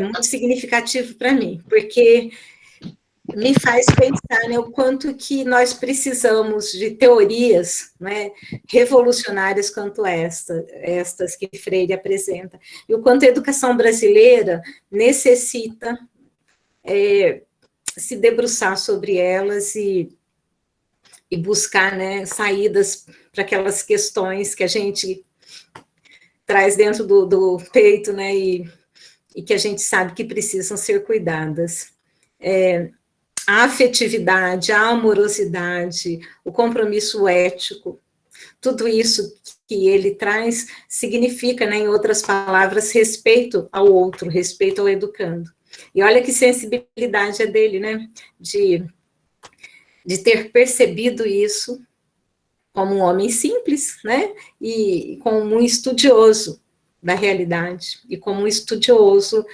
muito significativo para mim, porque me faz pensar, né, o quanto que nós precisamos de teorias, né, revolucionárias quanto estas que Freire apresenta, e o quanto a educação brasileira necessita se debruçar sobre elas e buscar, né, saídas para aquelas questões que a gente traz dentro do peito, né, e que a gente sabe que precisam ser cuidadas. A afetividade, a amorosidade, o compromisso ético, tudo isso que ele traz significa, né, em outras palavras, respeito ao outro, respeito ao educando. E olha que sensibilidade é dele, né, de ter percebido isso como um homem simples, né, e como um estudioso da realidade, e como um estudioso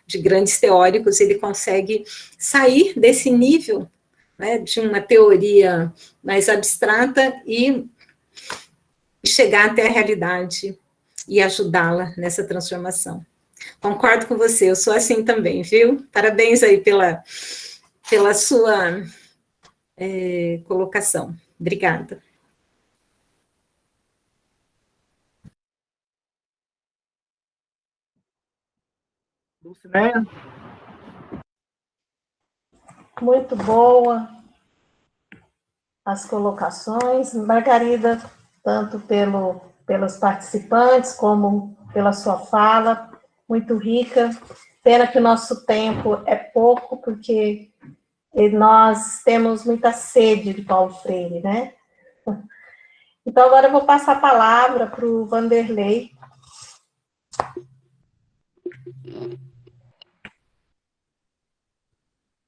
de grandes teóricos, ele consegue sair desse nível, né, de uma teoria mais abstrata e chegar até a realidade e ajudá-la nessa transformação. Concordo com você, eu sou assim também, viu? Parabéns aí pela sua colocação. Obrigada. Dulcineia? Muito boa as colocações, Margarida, tanto pelos participantes como pela sua fala, muito rica. Pena que o nosso tempo é pouco, porque nós temos muita sede de Paulo Freire, né? Então, agora eu vou passar a palavra para o Vanderlei.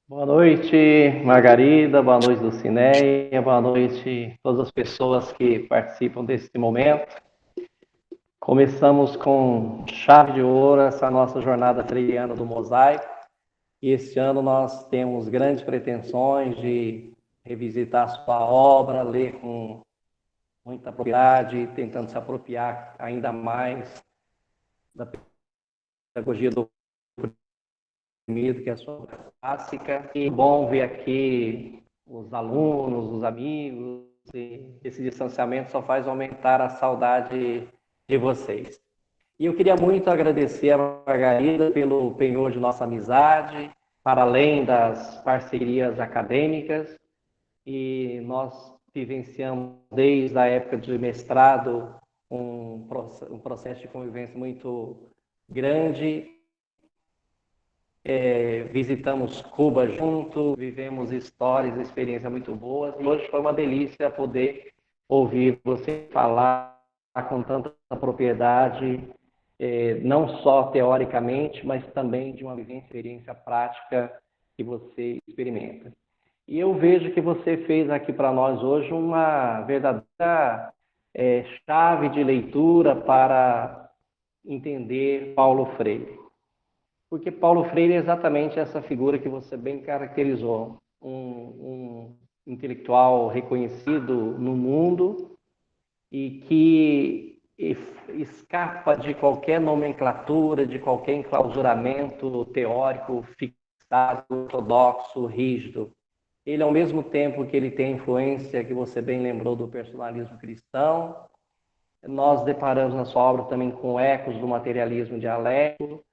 Boa noite, Margarida, boa noite, Dulcineia, boa noite a todas as pessoas que participam desse momento. Começamos com chave de ouro essa nossa jornada freiriana do mosaico, e este ano nós temos grandes pretensões de revisitar a sua obra, ler com muita propriedade, tentando se apropriar ainda mais da pedagogia do que é a sua clássica. E bom ver aqui os alunos, os amigos, e esse distanciamento só faz aumentar a saudade de vocês. E eu queria muito agradecer a Margarida pelo penhor de nossa amizade, para além das parcerias acadêmicas, e nós vivenciamos desde a época de mestrado um processo de convivência muito grande. Visitamos Cuba junto, vivemos histórias, experiências muito boas, e hoje foi uma delícia poder ouvir você falar com tanta propriedade, não só teoricamente, mas também de uma experiência prática que você experimenta. E eu vejo que você fez aqui para nós hoje uma verdadeira chave de leitura para entender Paulo Freire. Porque Paulo Freire é exatamente essa figura que você bem caracterizou, um intelectual reconhecido no mundo e que escapa de qualquer nomenclatura, de qualquer enclausuramento teórico fixado, ortodoxo, rígido. Ele, ao mesmo tempo que ele tem a influência que você bem lembrou do personalismo cristão, nós deparamos na sua obra também com ecos do materialismo dialético,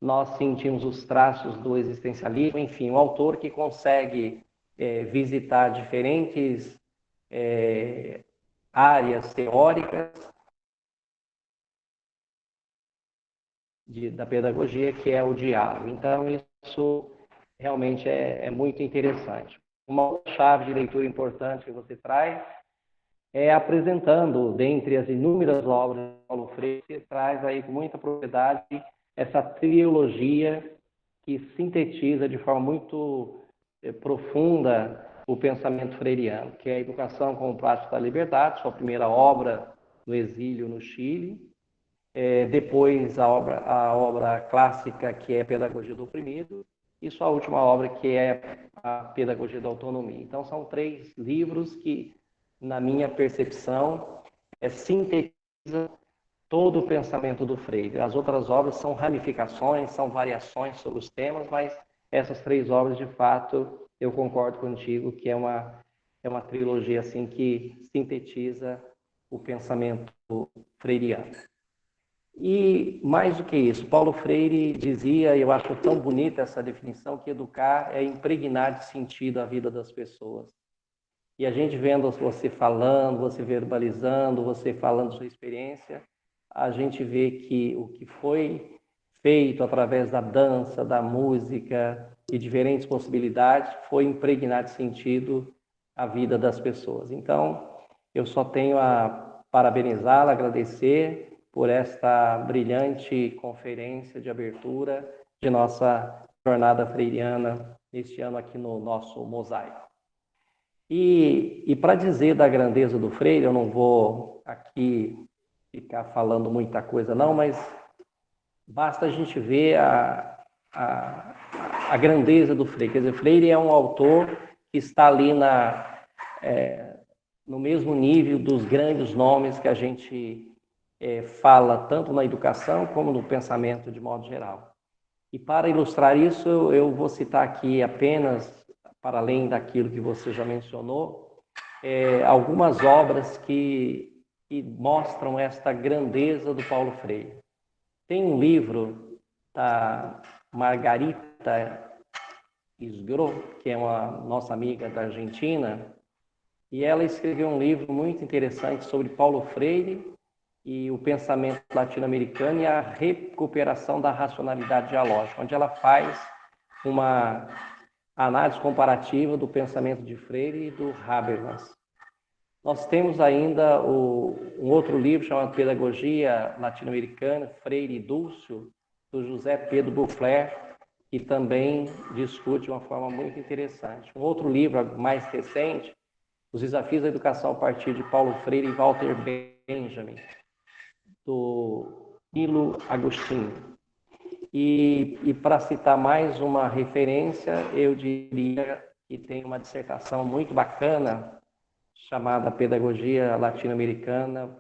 nós sentimos os traços do existencialismo, enfim, um autor que consegue visitar diferentes áreas teóricas da pedagogia, que é o diálogo. Então, isso realmente é muito interessante. Uma outra chave de leitura importante que você traz é apresentando, dentre as inúmeras obras de Paulo Freire, você traz aí com muita propriedade essa trilogia que sintetiza de forma muito profunda o pensamento freiriano, que é a Educação como Prática da Liberdade, sua primeira obra no exílio no Chile, depois a obra clássica, que é a Pedagogia do Oprimido, e sua última obra, que é a Pedagogia da Autonomia. Então, são 3 livros que, na minha percepção, sintetizam todo o pensamento do Freire. As outras obras são ramificações, são variações sobre os temas, mas essas 3 obras, de fato, eu concordo contigo que é uma trilogia assim que sintetiza o pensamento freiriano. E, mais do que isso, Paulo Freire dizia, e eu acho tão bonita essa definição, que educar é impregnar de sentido a vida das pessoas. E a gente vendo você falando, você verbalizando, você falando sua experiência, a gente vê que o que foi feito através da dança, da música e diferentes possibilidades foi impregnar de sentido a vida das pessoas. Então, eu só tenho a parabenizá-la, agradecer por esta brilhante conferência de abertura de nossa jornada freiriana este ano aqui no nosso mosaico. E para dizer da grandeza do Freire, eu não vou aqui ficar falando muita coisa não, mas basta a gente ver a grandeza do Freire. Quer dizer, Freire é um autor que está ali no mesmo nível dos grandes nomes que a gente fala tanto na educação como no pensamento de modo geral. E para ilustrar isso, eu vou citar aqui apenas, para além daquilo que você já mencionou, algumas obras que mostram esta grandeza do Paulo Freire. Tem um livro da Margarita Isgro, que é uma nossa amiga da Argentina, e ela escreveu um livro muito interessante sobre Paulo Freire e o pensamento latino-americano e a recuperação da racionalidade dialógica, onde ela faz uma análise comparativa do pensamento de Freire e do Habermas. Nós temos ainda um outro livro chamado Pedagogia Latino-Americana, Freire e Dúcio, do José Pedro Buffler, que também discute de uma forma muito interessante. Um outro livro mais recente, Os Desafios da Educação a partir de Paulo Freire e Walter Benjamin, do Nilo Agostinho. E para citar mais uma referência, eu diria que tem uma dissertação muito bacana chamada Pedagogia Latino-Americana,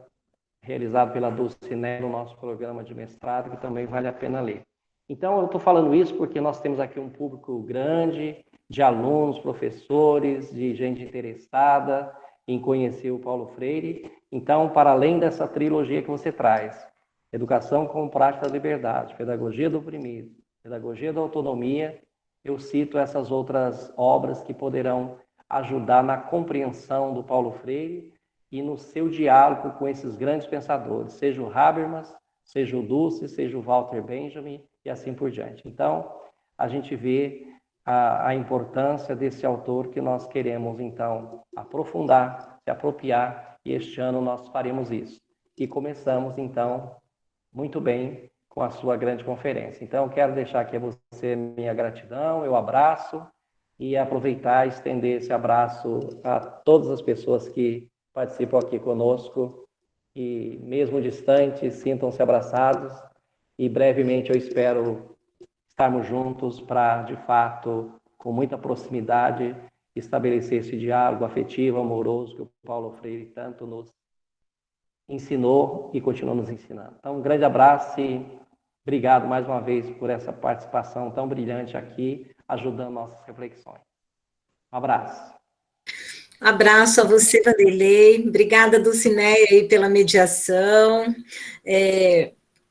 realizada pela Dulcinea no nosso programa de mestrado, que também vale a pena ler. Então, eu estou falando isso porque nós temos aqui um público grande de alunos, professores, de gente interessada em conhecer o Paulo Freire. Então, para além dessa trilogia que você traz, Educação como Prática da Liberdade, Pedagogia do Oprimido, Pedagogia da Autonomia, eu cito essas outras obras que poderão ajudar na compreensão do Paulo Freire e no seu diálogo com esses grandes pensadores, seja o Habermas, seja o Dulce, seja o Walter Benjamin e assim por diante. Então, a gente vê a importância desse autor que nós queremos, então, aprofundar, se apropriar, e este ano nós faremos isso. E começamos, então, muito bem com a sua grande conferência. Então, quero deixar aqui a você minha gratidão, eu abraço e aproveitar e estender esse abraço a todas as pessoas que participam aqui conosco e, mesmo distantes, sintam-se abraçados e brevemente eu espero estarmos juntos para, de fato, com muita proximidade, estabelecer esse diálogo afetivo, amoroso que o Paulo Freire tanto nos ensinou e continua nos ensinando. Então, um grande abraço e obrigado mais uma vez por essa participação tão brilhante aqui, ajudando nossas reflexões. Um abraço. Abraço a você, Vanderlei. Obrigada, Dulcineia, aí pela mediação.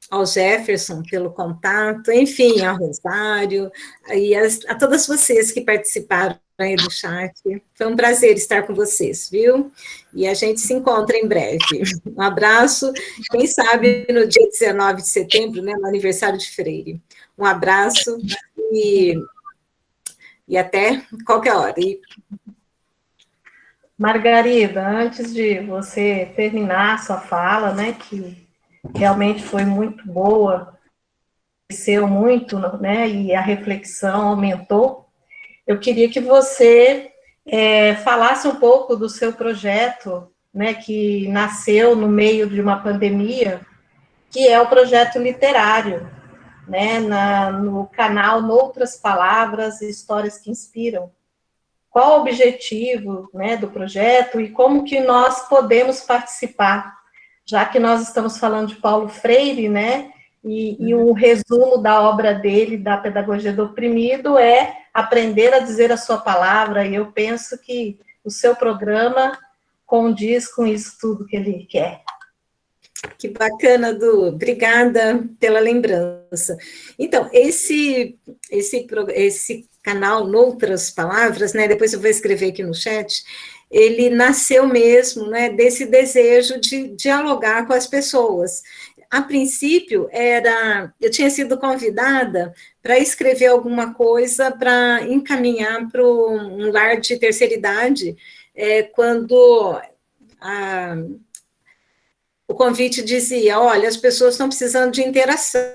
Ao Jefferson pelo contato, enfim, ao Rosário, e a todas vocês que participaram aí do chat. Foi um prazer estar com vocês, viu? E a gente se encontra em breve. Um abraço, quem sabe no dia 19 de setembro, né, no aniversário de Freire. Um abraço e até qualquer hora. Margarida, antes de você terminar a sua fala, né, que realmente foi muito boa, cresceu muito, né, e a reflexão aumentou. Eu queria que você falasse um pouco do seu projeto, né, que nasceu no meio de uma pandemia, que é o projeto literário, né, no canal Noutras Palavras, Histórias que Inspiram. Qual o objetivo, né, do projeto e como que nós podemos participar? Já que nós estamos falando de Paulo Freire, né, e um resumo da obra dele, da Pedagogia do Oprimido, é aprender a dizer a sua palavra, e eu penso que o seu programa condiz com isso tudo que ele quer. Que bacana, Du. Obrigada pela lembrança. Então, esse canal, Noutras Palavras, né, depois eu vou escrever aqui no chat, ele nasceu mesmo, né, desse desejo de dialogar com as pessoas. A princípio, eu tinha sido convidada para escrever alguma coisa para encaminhar para um lar de terceira idade, quando o convite dizia, olha, as pessoas estão precisando de interação,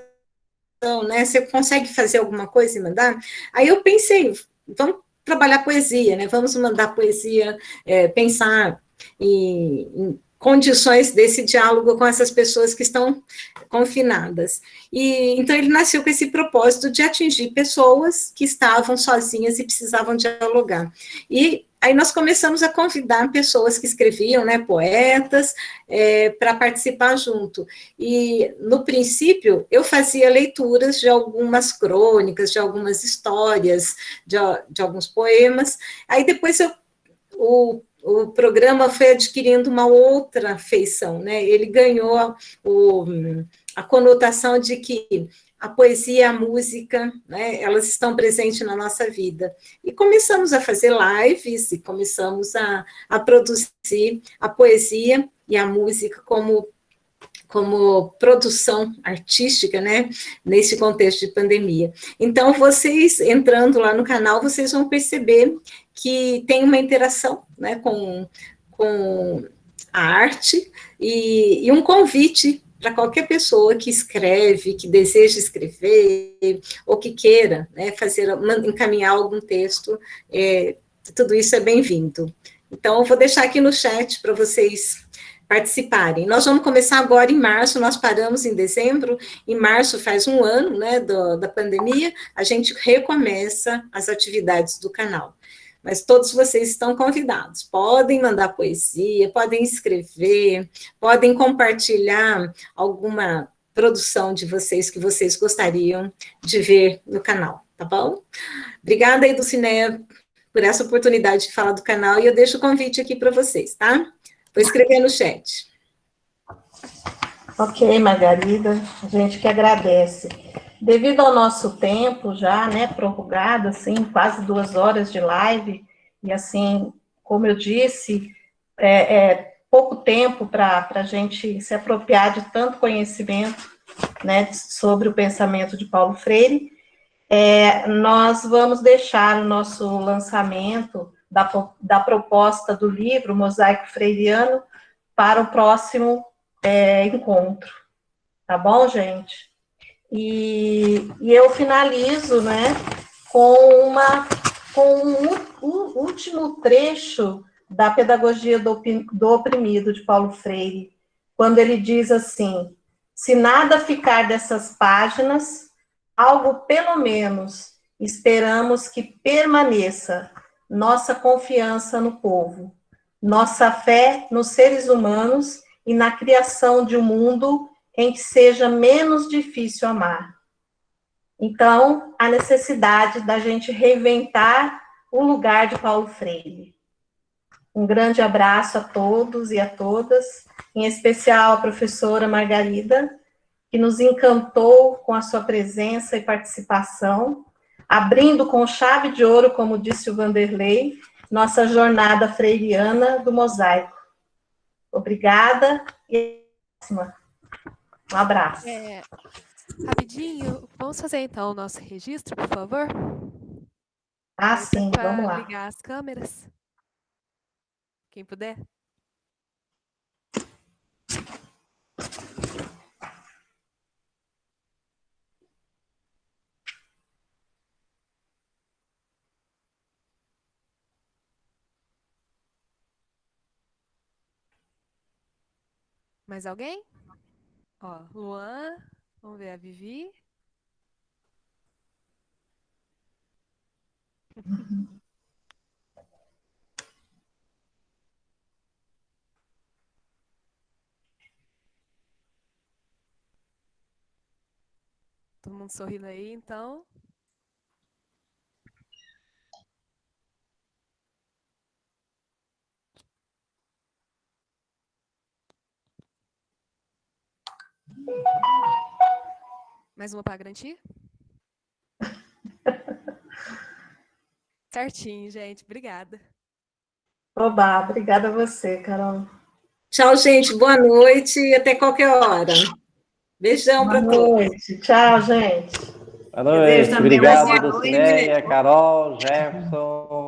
né? Você consegue fazer alguma coisa e mandar? Aí eu pensei, vamos trabalhar poesia, né? Vamos mandar poesia, pensar em condições desse diálogo com essas pessoas que estão confinadas. E então ele nasceu com esse propósito de atingir pessoas que estavam sozinhas e precisavam dialogar. E aí nós começamos a convidar pessoas que escreviam, né, poetas, para participar junto. E, no princípio, eu fazia leituras de algumas crônicas, de algumas histórias, de alguns poemas. Aí depois o programa foi adquirindo uma outra feição, né? Ele ganhou a conotação de que a poesia e a música, né, elas estão presentes na nossa vida. E começamos a fazer lives, e começamos a produzir a poesia e a música como produção artística, né, nesse contexto de pandemia. Então, vocês, entrando lá no canal, vocês vão perceber que tem uma interação, né, com a arte e um convite para qualquer pessoa que escreve, que deseja escrever, ou que queira, né, encaminhar algum texto, tudo isso é bem-vindo. Então, eu vou deixar aqui no chat para vocês participarem. Nós vamos começar agora em março, nós paramos em dezembro, em março faz um ano, né, da pandemia, a gente recomeça as atividades do canal. Mas todos vocês estão convidados, podem mandar poesia, podem escrever, podem compartilhar alguma produção de vocês que vocês gostariam de ver no canal, tá bom? Obrigada aí, Dulcineia, por essa oportunidade de falar do canal, e eu deixo o convite aqui para vocês, tá? Vou escrever no chat. Ok, Margarida, a gente que agradece. Devido ao nosso tempo já, né, prorrogado, assim, quase 2 horas de live, e assim, como eu disse, pouco tempo para a gente se apropriar de tanto conhecimento, né, sobre o pensamento de Paulo Freire, nós vamos deixar o nosso lançamento da proposta do livro Mosaico Freiriano para o próximo encontro, tá bom, gente? E eu finalizo, né, com com um último trecho da Pedagogia do Oprimido, de Paulo Freire, quando ele diz assim: se nada ficar dessas páginas, algo pelo menos esperamos que permaneça nossa confiança no povo, nossa fé nos seres humanos e na criação de um mundo em que seja menos difícil amar. Então, a necessidade da gente reinventar o lugar de Paulo Freire. Um grande abraço a todos e a todas, em especial a professora Margarida, que nos encantou com a sua presença e participação, abrindo com chave de ouro, como disse o Vanderlei, nossa jornada freiriana do mosaico. Obrigada e até a próxima. Um abraço. Rapidinho, vamos fazer então o nosso registro, por favor? Sim, vamos lá. Ligar as câmeras. Quem puder. Mais alguém? Ó, Luan, vamos ver a Vivi. Todo mundo sorrindo aí, então. Mais uma para garantir? Certinho, gente. Obrigada. Oba, obrigada a você, Carol. Tchau, gente. Boa noite e até qualquer hora. Beijão para todos. Boa noite. Tchau, gente. Boa noite. Obrigado, Dulcineia, Carol, Jefferson.